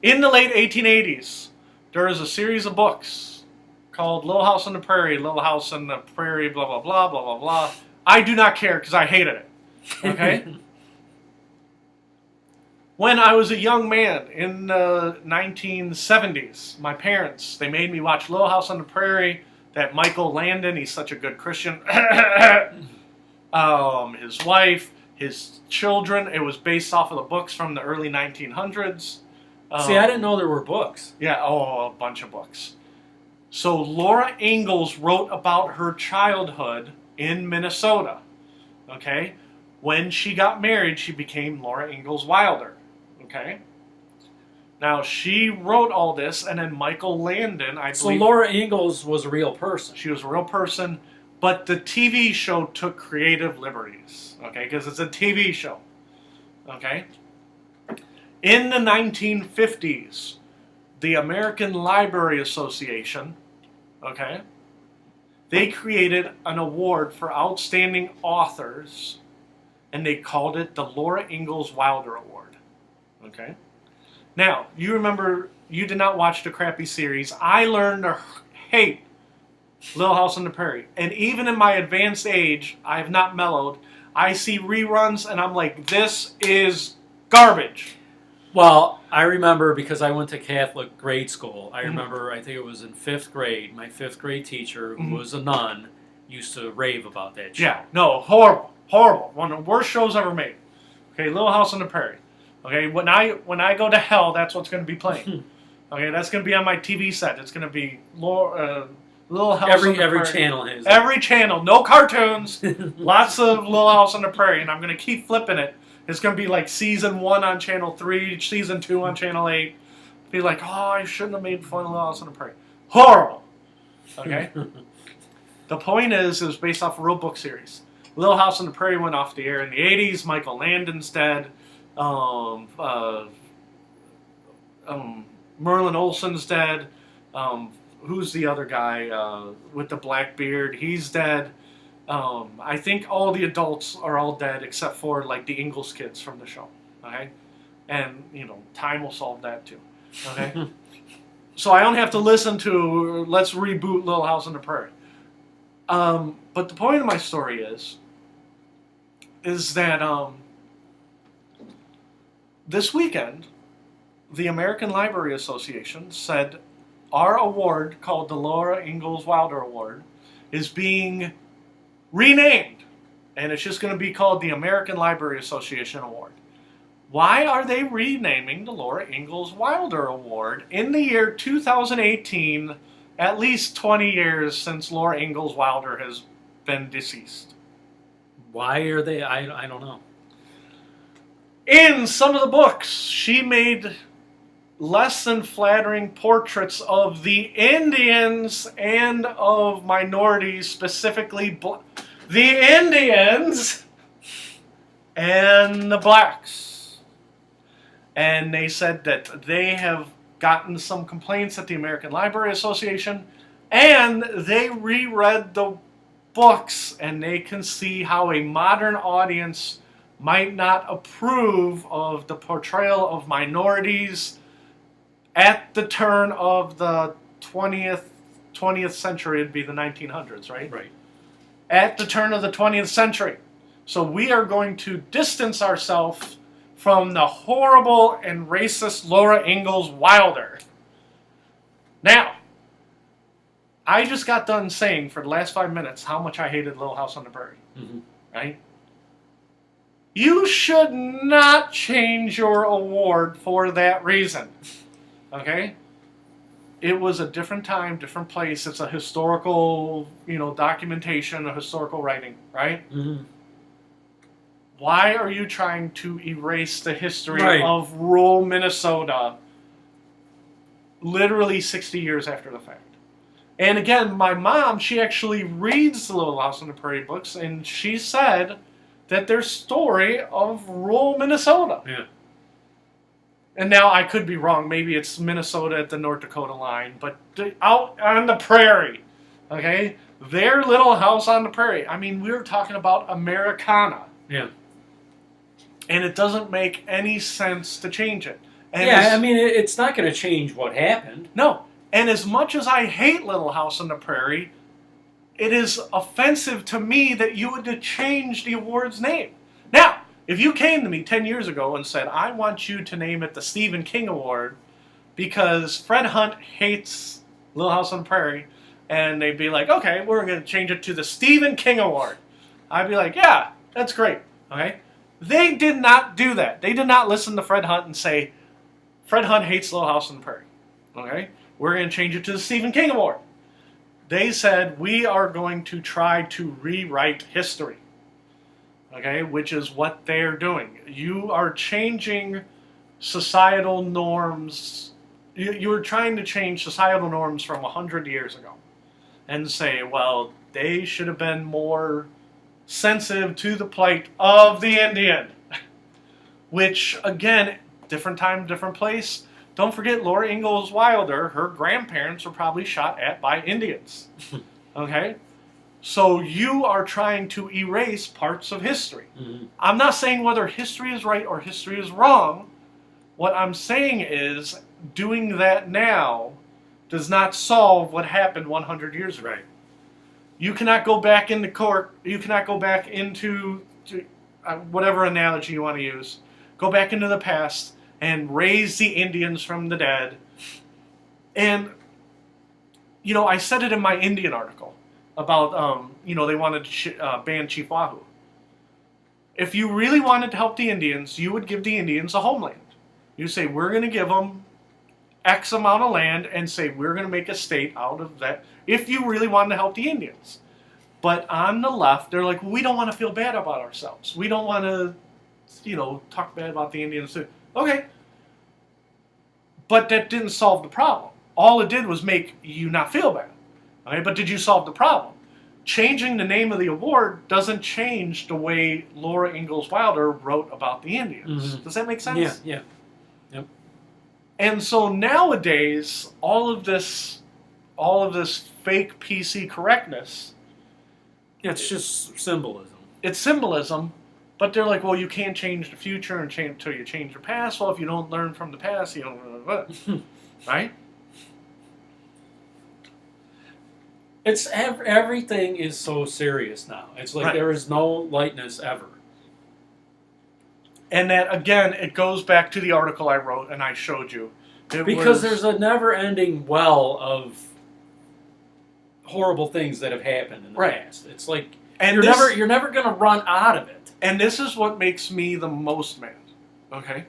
In the late 1880s, there is a series of books called Little House on the Prairie, Little House on the Prairie, blah, blah, blah, blah, blah, blah. I do not care because I hated it. Okay? When I was a young man in the 1970s, my parents, they made me watch Little House on the Prairie, that Michael Landon, he's such a good Christian, his wife, his children. It was based off of the books from the early 1900s. See, I didn't know there were books. Yeah, a bunch of books. So Laura Ingalls wrote about her childhood in Minnesota. Okay? When she got married, she became Laura Ingalls Wilder. Okay? Now, she wrote all this, and then Michael Landon, I believe... So Laura Ingalls was a real person. She was a real person, but the TV show took creative liberties. Okay? Because it's a TV show. Okay? In the 1950s, the American Library Association, okay, they created an award for outstanding authors, and they called it the Laura Ingalls Wilder Award. Okay? Now, you remember, you did not watch the crappy series. I learned to hate Little House on the Prairie. And even in my advanced age, I have not mellowed. I see reruns, and I'm like, this is garbage. Well, I remember because I went to Catholic grade school. I remember, I think it was in 5th grade, my 5th grade teacher, who was a nun, used to rave about that show. Yeah, no, horrible, horrible. One of the worst shows ever made. Okay, Little House on the Prairie. Okay, when I go to hell, that's what's going to be playing. Okay, that's going to be on my TV set. It's going to be Little House on the Prairie. Every channel has it. Every channel, no cartoons, lots of Little House on the Prairie, and I'm going to keep flipping it. It's going to be like season 1 on channel 3, season 2 on channel 8. Be like, oh, I shouldn't have made fun of Little House on the Prairie. Horrible. Okay? The point is, it was based off a real book series. Little House on the Prairie went off the air in the 80s. Michael Landon's dead. Merlin Olsen's dead. Who's the other guy with the black beard? He's dead. I think all the adults are all dead except for like the Ingalls kids from the show. Okay, and time will solve that too. Okay, so I don't have to listen to let's reboot Little House on the Prairie. But the point of my story is that this weekend, the American Library Association said our award, called the Laura Ingalls Wilder Award, is being renamed, and it's just going to be called the American Library Association Award. Why are they renaming the Laura Ingalls Wilder Award in the year 2018, at least 20 years since Laura Ingalls Wilder has been deceased? Why are they? I don't know. In some of the books, she made less than flattering portraits of the Indians and of minorities, specifically the Indians and the blacks. And they said that they have gotten some complaints at the American Library Association, and they reread the books, and they can see how a modern audience might not approve of the portrayal of minorities at the turn of the 20th century. It'd be the 1900s, right? Right. At the turn of the 20th century. So we are going to distance ourselves from the horrible and racist Laura Ingalls Wilder. Now, I just got done saying for the last 5 minutes how much I hated Little House on the Prairie. Mm-hmm. Right? You should not change your award for that reason. Okay? It was a different time, different place. It's a historical, documentation, a historical writing, right? Mm-hmm. Why are you trying to erase the history Right. of rural Minnesota literally 60 years after the fact? And again, my mom, she actually reads the Little House on the Prairie books, and she said that they're story of rural Minnesota. Yeah. And now I could be wrong. Maybe it's Minnesota at the North Dakota line, but out on the prairie, okay? Their Little House on the Prairie. I mean, we're talking about Americana. Yeah. And it doesn't make any sense to change it. And I mean, it's not going to change what happened. No. And as much as I hate Little House on the Prairie, it is offensive to me that you would change the award's name. Now, if you came to me 10 years ago and said, I want you to name it the Stephen King Award because Fred Hunt hates Little House on the Prairie, and they'd be like, okay, we're going to change it to the Stephen King Award. I'd be like, yeah, that's great. Okay? They did not do that. They did not listen to Fred Hunt and say, Fred Hunt hates Little House on the Prairie. Okay? We're going to change it to the Stephen King Award. They said, we are going to try to rewrite history. Okay? Which is what they're doing. You are changing societal norms. You're trying to change societal norms from 100 years ago. And say, well, they should have been more sensitive to the plight of the Indian. Which, again, different time, different place. Don't forget, Laura Ingalls Wilder, her grandparents were probably shot at by Indians. Okay? So you are trying to erase parts of history. Mm-hmm. I'm not saying whether history is right or history is wrong. What I'm saying is, doing that now does not solve what happened 100 years ago. Right. You cannot go back into court. You cannot go back into whatever analogy you want to use. Go back into the past and raise the Indians from the dead. And, I said it in my Indian article about, they wanted to ban Chief Wahoo. If you really wanted to help the Indians, you would give the Indians a homeland. You say, we're going to give them X amount of land and say, we're going to make a state out of that. If you really wanted to help the Indians. But on the left, they're like, well, we don't want to feel bad about ourselves. We don't want to, talk bad about the Indians. Okay. But that didn't solve the problem. All it did was make you not feel bad. Okay? But did you solve the problem? changing the name of the award doesn't change the way Laura Ingalls Wilder wrote about the Indians. Does that make sense? Yeah. Yep. And so nowadays, all of this fake PC correctness, It's just symbolism. it's symbolism, but they're like, well, you can't change the future until you change the past. Well, if you don't learn from the past, you don't, right? It's everything is so serious now. It's like there is no lightness ever. And that, again, it goes back to the article I wrote and I showed you. Because there's a never-ending well of horrible things that have happened in the past. It's like you're never going to run out of it. And this is what makes me the most mad. Okay?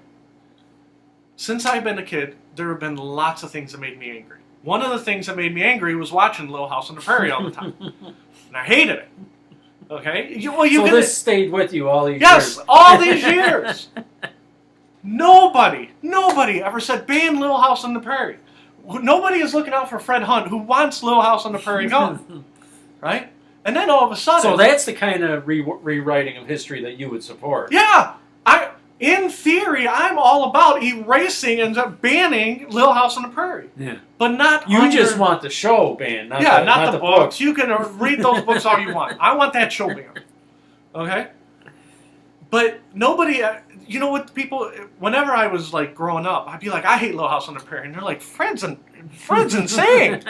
Since I've been a kid, there have been lots of things that made me angry. One of the things that made me angry was watching Little House on the Prairie all the time. And I hated it. Okay? So this stayed with you all these years? Yes, all these years. Nobody ever said, ban Little House on the Prairie. Nobody is looking out for Fred Hunt, who wants Little House on the Prairie gone. Right? And then all of a sudden... So that's the kind of rewriting of history that you would support. Yeah! In theory, I'm all about erasing and banning Little House on the Prairie. Yeah. But not You just want the show banned, not the books. You can read those books all you want. I want that show banned. Okay? But nobody... you know what, people... Whenever I was, like, growing up, I'd be like, I hate Little House on the Prairie. And they're like, Fred's insane!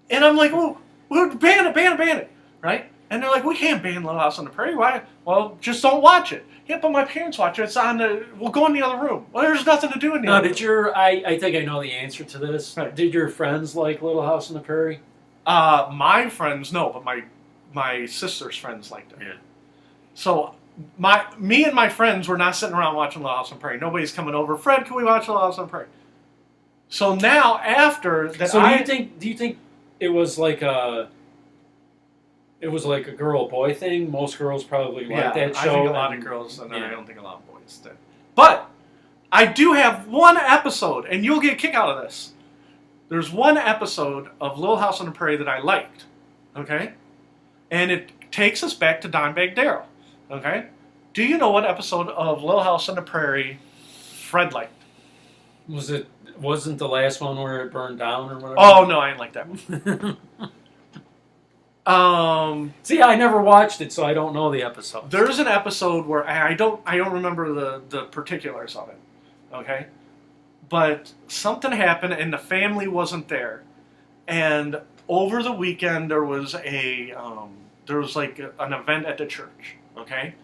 And I'm like, well, ban it. Right? And they're like, we can't ban Little House on the Prairie. Why? Well, just don't watch it. Yeah, but my parents watch it. It's on the... We'll go in the other room. Well, there's nothing to do in the other room. I think I know the answer to this. Right. Did your friends like Little House on the Prairie? My friends, no, but my sister's friends liked it. Yeah. So, me and my friends were not sitting around watching Little House on the Prairie. Nobody's coming over. Fred, can we watch Little House on the Prairie? So now, after that, so do you think it was like a girl-boy thing? Most girls probably like that show. I think a lot of girls, and I don't think a lot of boys did. But I do have one episode, and you'll get a kick out of this. There's one episode of Little House on the Prairie that I liked, okay? And it takes us back to Dimebag Darrell, okay? Do you know what episode of Little House on the Prairie Fred liked? Wasn't the last one where it burned down or whatever? Oh, no, I didn't like that one. See, I never watched it, so I don't know the episode. There's an episode where I don't remember the particulars of it, okay? But something happened and the family wasn't there, and over the weekend there was like an event at the church, okay?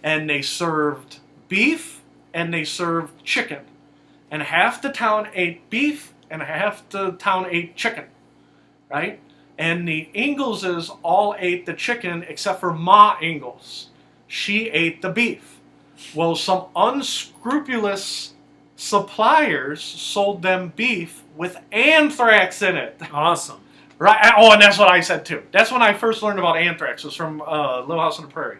And they served beef and they served chicken, and half the town ate beef and half the town ate chicken, right? And the Ingalls all ate the chicken except for Ma Ingalls. She ate the beef. Well, some unscrupulous suppliers sold them beef with anthrax in it. Awesome. Right? Oh, and that's what I said too. That's when I first learned about anthrax. It was from Little House on the Prairie.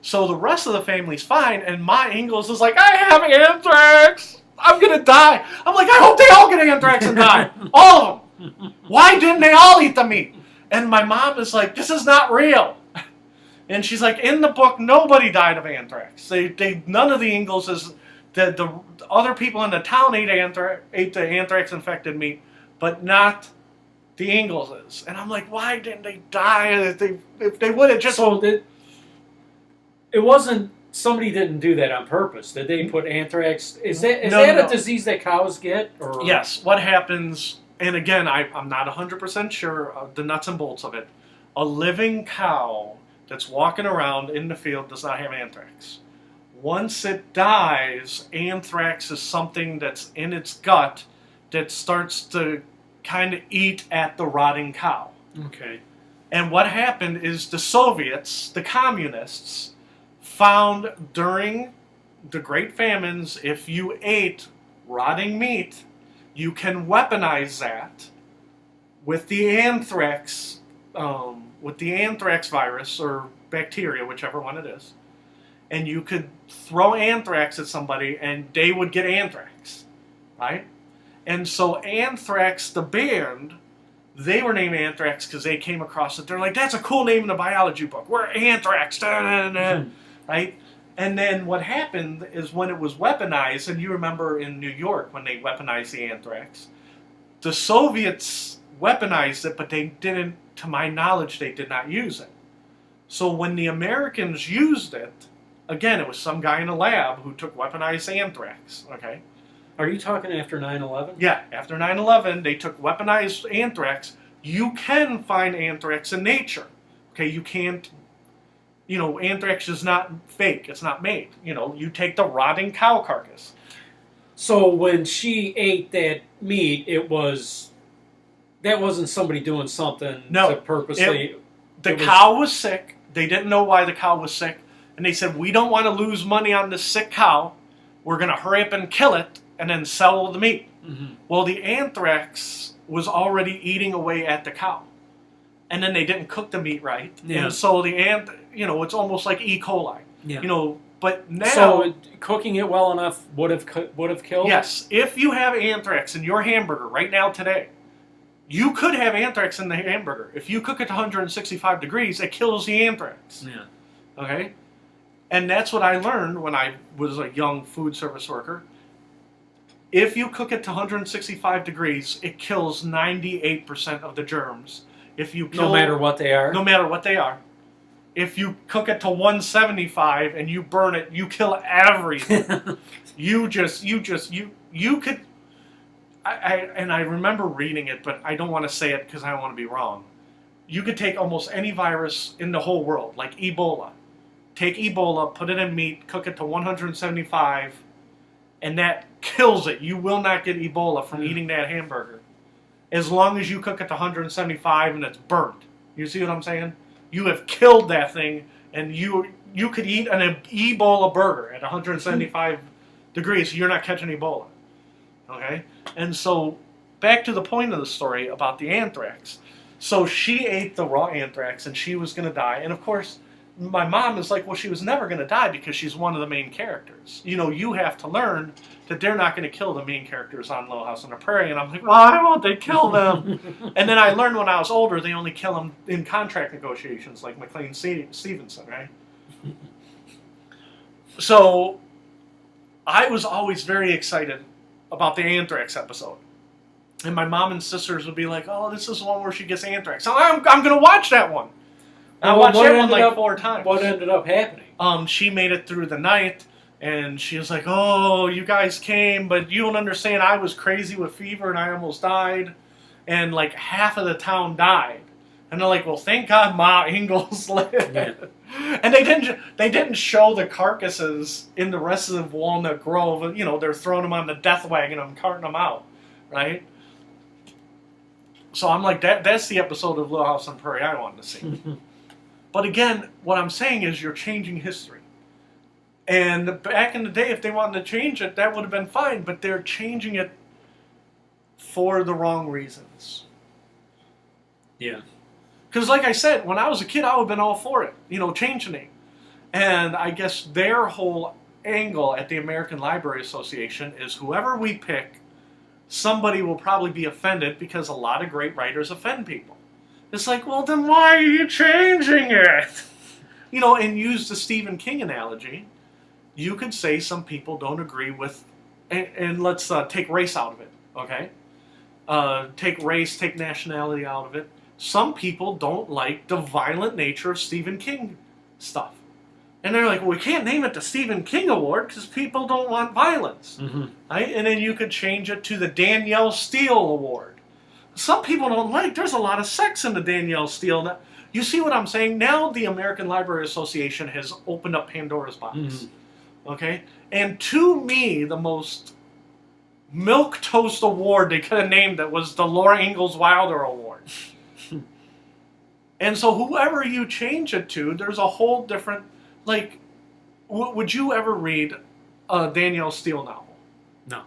So the rest of the family's fine, and Ma Ingalls is like, I have anthrax! I'm gonna die! I'm like, I hope they all get anthrax and die! All of them! Why didn't they all eat the meat? And my mom is like, this is not real. And she's like, in the book, nobody died of anthrax. None of the Ingalls, the other people in the town ate the anthrax-infected meat, but not the Ingalls. And I'm like, why didn't they die? If they would have just... So it wasn't... Somebody didn't do that on purpose. Did they put anthrax? Is that a disease that cows get? Or? Yes. What happens... And again, I'm not 100% sure of the nuts and bolts of it. A living cow that's walking around in the field does not have anthrax. Once it dies, anthrax is something that's in its gut that starts to kind of eat at the rotting cow. Okay. And what happened is the Soviets, the communists, found during the Great Famines, if you ate rotting meat, you can weaponize that with the anthrax virus or bacteria, whichever one it is, and you could throw anthrax at somebody and they would get anthrax, right? And so Anthrax, the band, They were named Anthrax because they came across it. They're like, that's a cool name in the biology book. We're Anthrax, right? And then what happened is when it was weaponized, and you remember in New York when they weaponized the anthrax, the Soviets weaponized it, but they didn't, to my knowledge, they did not use it. So when the Americans used it, again, it was some guy in a lab who took weaponized anthrax, okay? Are you talking after 9/11? Yeah, after 9/11, they took weaponized anthrax. You can find anthrax in nature, okay? You can't, anthrax is not fake. It's not made. You take the rotting cow carcass. So when she ate that meat, that wasn't somebody doing something No, to purposely. The cow was sick. They didn't know why the cow was sick. And they said, we don't want to lose money on this sick cow. We're going to hurry up and kill it and then sell the meat. Mm-hmm. Well, the anthrax was already eating away at the cow. And then they didn't cook the meat right. Yeah. And so it's almost like E. coli. Yeah. But now... So cooking it well enough would have killed Yes. If you have anthrax in your hamburger right now today, you could have anthrax in the hamburger. If you cook it to 165 degrees, it kills the anthrax. Yeah. Okay? And that's what I learned when I was a young food service worker. If you cook it to 165 degrees, it kills 98% of the germs. No matter what they are? No matter what they are. If you cook it to 175 and you burn it, you kill everything. you could... I remember reading it, but I don't want to say it because I don't want to be wrong. You could take almost any virus in the whole world, like Ebola. Take Ebola, put it in meat, cook it to 175, and that kills it. You will not get Ebola from eating that hamburger. As long as you cook it to 175 and it's burnt. You see what I'm saying? You have killed that thing, and you could eat an Ebola burger at 175 degrees. You're not catching Ebola. Okay? And so, back to the point of the story about the anthrax. So she ate the raw anthrax, and she was going to die. And of course, my mom is like, well, she was never going to die because she's one of the main characters. You have to learn that they're not going to kill the main characters on Little House on the Prairie. And I'm like, why won't they kill them? And then I learned when I was older, they only kill them in contract negotiations, like McLean Stevenson, right? So I was always very excited about the anthrax episode. And my mom and sisters would be like, oh, this is the one where she gets anthrax. So I'm going to watch that one. I watched that one like 4 times. What ended up happening? She made it through the night, and she was like, oh, you guys came, but you don't understand. I was crazy with fever, and I almost died. And like half of the town died. And they're like, well, thank God Ma Ingalls lived. Yeah. And they didn't show the carcasses in the rest of Walnut Grove. They're throwing them on the death wagon and carting them out, right? So I'm like, that's the episode of Little House on the Prairie I wanted to see. But again, what I'm saying is you're changing history. And back in the day, if they wanted to change it, that would have been fine. But they're changing it for the wrong reasons. Yeah. Because like I said, when I was a kid, I would have been all for it. Change the name. And I guess their whole angle at the American Library Association is whoever we pick, somebody will probably be offended because a lot of great writers offend people. It's like, well, then why are you changing it? And use the Stephen King analogy. You could say some people don't agree with, and let's take race out of it, okay? Take race, take nationality out of it. Some people don't like the violent nature of Stephen King stuff. And they're like, well, we can't name it the Stephen King Award because people don't want violence. Mm-hmm. Right? And then you could change it to the Danielle Steele Award. Some people don't like, there's a lot of sex in the Danielle Steele. You see what I'm saying? Now the American Library Association has opened up Pandora's box. Mm-hmm. Okay? And to me, the most milquetoast award they could have named it was the Laura Ingalls Wilder Award. And so whoever you change it to, there's a whole different, like, would you ever read a Danielle Steele novel? No.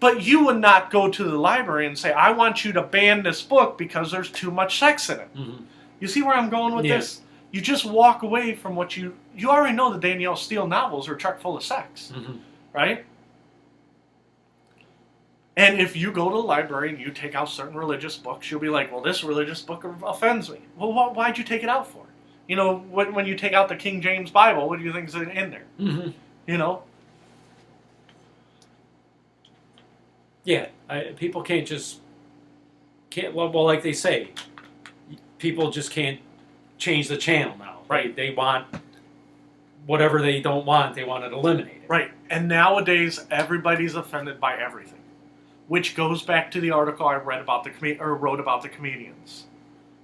But you would not go to the library and say, I want you to ban this book because there's too much sex in it. Mm-hmm. You see where I'm going with this? You just walk away from what you already know the Danielle Steele novels are chock full of sex, mm-hmm. right? And if you go to the library and you take out certain religious books, you'll be like, well, this religious book offends me. Well, why'd you take it out for? You know, when you take out the King James Bible, what do you think is in there? Mm-hmm. You know? Yeah, people can't, well, like they say, people just can't change the channel now. Right. They want whatever they don't want, they want it eliminated. Right. And nowadays, everybody's offended by everything, which goes back to the article I read about wrote about the comedians.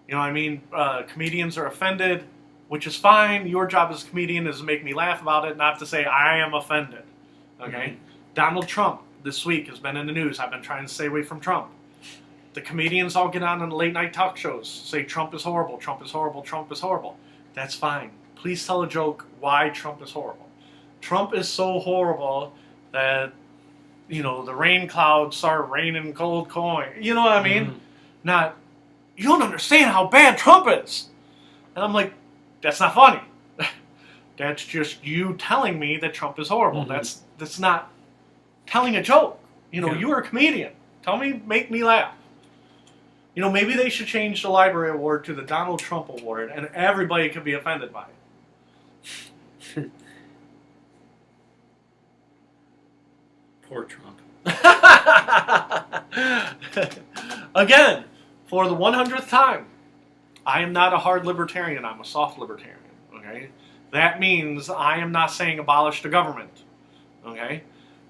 You know what I mean? Comedians are offended, which is fine. Your job as a comedian is to make me laugh about it, not to say I am offended. Okay? Mm-hmm. Donald Trump this week has been in the news. I've been trying to stay away from Trump. The comedians all get on the late night talk shows, say Trump is horrible, Trump is horrible, Trump is horrible. That's fine. Please tell a joke why Trump is horrible. Trump is so horrible that, you know, the rain clouds start raining cold coin. You know what I mean? Mm-hmm. Not, you don't understand how bad Trump is. And I'm like, that's not funny. That's just you telling me that Trump is horrible. Mm-hmm. That's not telling a joke. You know, Yeah. you're a comedian. Tell me, make me laugh. You know, maybe they should change the library award to the Donald Trump Award, and everybody could be offended by it. Poor Trump. Again, for the 100th time, I am not a hard libertarian. I'm a soft libertarian. Okay, that means I am not saying abolish the government. Okay,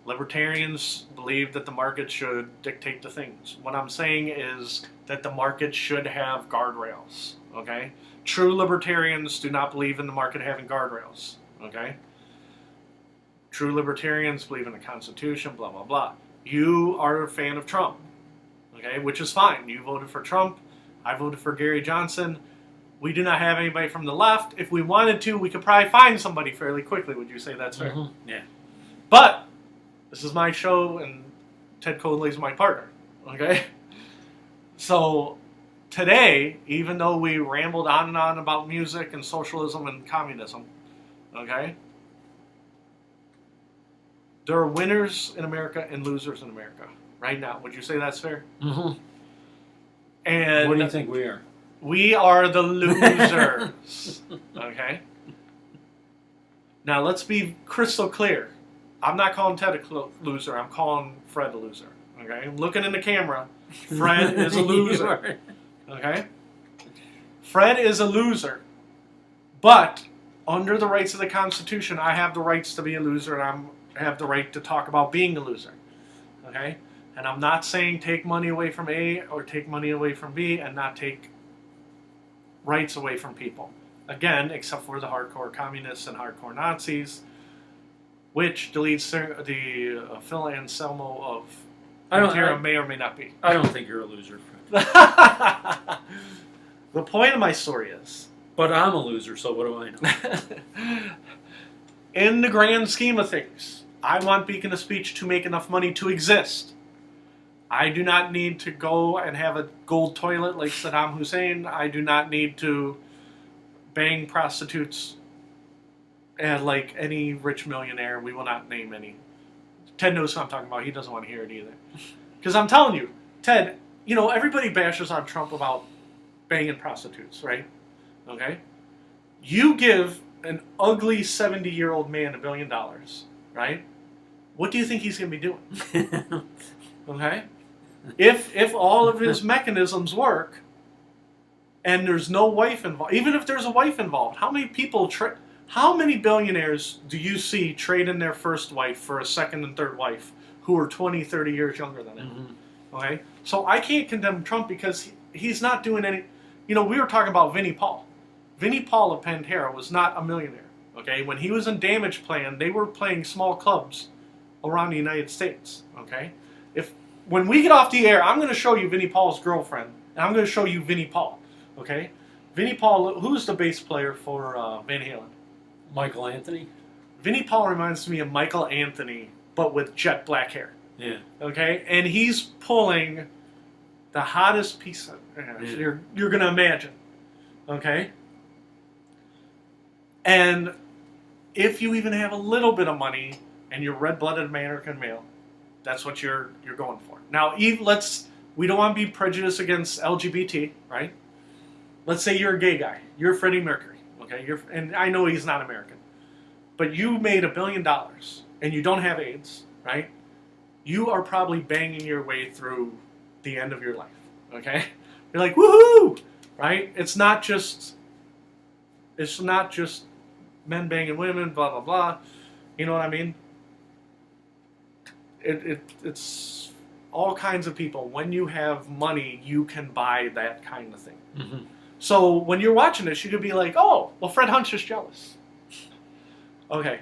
libertarians believe that the market should dictate the things. What I'm saying is that the market should have guardrails. Okay, true libertarians do not believe in the market having guardrails. Okay. True libertarians believe in the Constitution, blah, blah, blah. You are a fan of Trump, okay, which is fine. You voted for Trump. I voted for Gary Johnson. We do not have anybody from the left. If we wanted to, we could probably find somebody fairly quickly. Would you say that's fair? Mm-hmm. Yeah. But this is my show, and Ted Coley is my partner, okay? So today, even though we rambled on and on about music and socialism and communism, okay, there are winners in America and losers in America right now. Would you say that's fair? Mm-hmm. And What do you think we are? we are the losers. Okay? Now, let's be crystal clear. I'm not calling Ted a loser. I'm calling Fred a loser. Okay? Looking in the camera, Fred is a loser. Okay? Fred is a loser. But under the rights of the Constitution, I have the rights to be a loser, and I have the right to talk about being a loser. Okay? And I'm not saying take money away from A or take money away from B and not take rights away from people. Again, except for the hardcore communists and hardcore Nazis, which the Phil Anselmo of Pantera may or may not be. I don't think you're a loser, Fred. The point of my story is, But I'm a loser, so what do I know? in the grand scheme of things, I want Beacon of Speech to make enough money to exist. I do not need to go and have a gold toilet like Saddam Hussein. I do not need to bang prostitutes and like any rich millionaire. We will not name any. Ted knows who I'm talking about. He doesn't want to hear it either. Because I'm telling you, Ted, you know, everybody bashes on Trump about banging prostitutes, right? Okay? You give an ugly 70-year-old man $1 billion, right? What do you think he's going to be doing? Okay? If all of his mechanisms work and there's no wife involved, even if there's a wife involved, how many billionaires do you see trade in their first wife for a second and third wife who are 20, 30 years younger than him? Mm-hmm. Okay? So I can't condemn Trump because he's not doing any. You know, we were talking about Vinnie Paul. Vinnie Paul of Pantera was not a millionaire. Okay? When he was in Damage Plan, they were playing small clubs around the United States. Okay? When we get off the air, I'm going to show you Vinnie Paul's girlfriend, and I'm going to show you Vinnie Paul. Okay? Vinnie Paul, who's the bass player for Van Halen? Michael Anthony? Vinnie Paul reminds me of Michael Anthony, but with jet black hair. Yeah. Okay? And he's pulling the hottest piece of, you're going to imagine. Okay? And if you even have a little bit of money and you're red-blooded American male, That's what you're going for. Now, we don't want to be prejudiced against LGBT, right? Let's say you're a gay guy. You're Freddie Mercury, okay? And I know he's not American, but you made $1 billion and you don't have AIDS, right? You are probably banging your way through the end of your life, okay? You're like, woohoo, right? It's not just men banging women, blah blah blah. You know what I mean? It's all kinds of people. When you have money, you can buy that kind of thing. Mm-hmm. So when you're watching this, you could be like, oh, well, Fred Hunt's just jealous. Okay.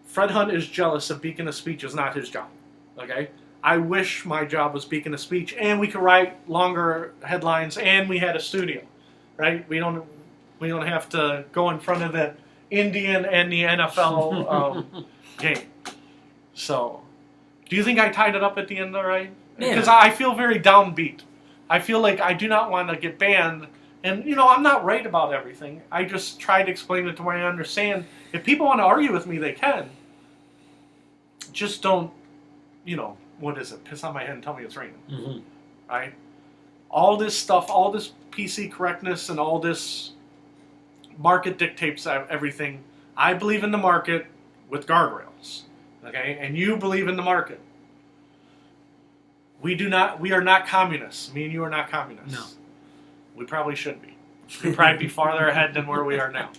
Fred Hunt is jealous of Beacon of Speech is not his job. Okay? I wish my job was Beacon of Speech and we could write longer headlines and we had a studio. Right? We don't have to go in front of the Indian and the NFL game. So, do you think I tied it up at the end all right? Because I feel very downbeat. I feel like I do not want to get banned. And, I'm not right about everything. I just try to explain it to where I understand. If people want to argue with me, they can. Just don't, what is it? Piss on my head and tell me it's raining. Mm-hmm. Right? All this stuff, all this PC correctness and all this market dictates everything. I believe in the market with guardrails. Okay? And you believe in the market. We are not communists. Me and you are not communists. No. We probably should be. We'd probably be farther ahead than where we are now.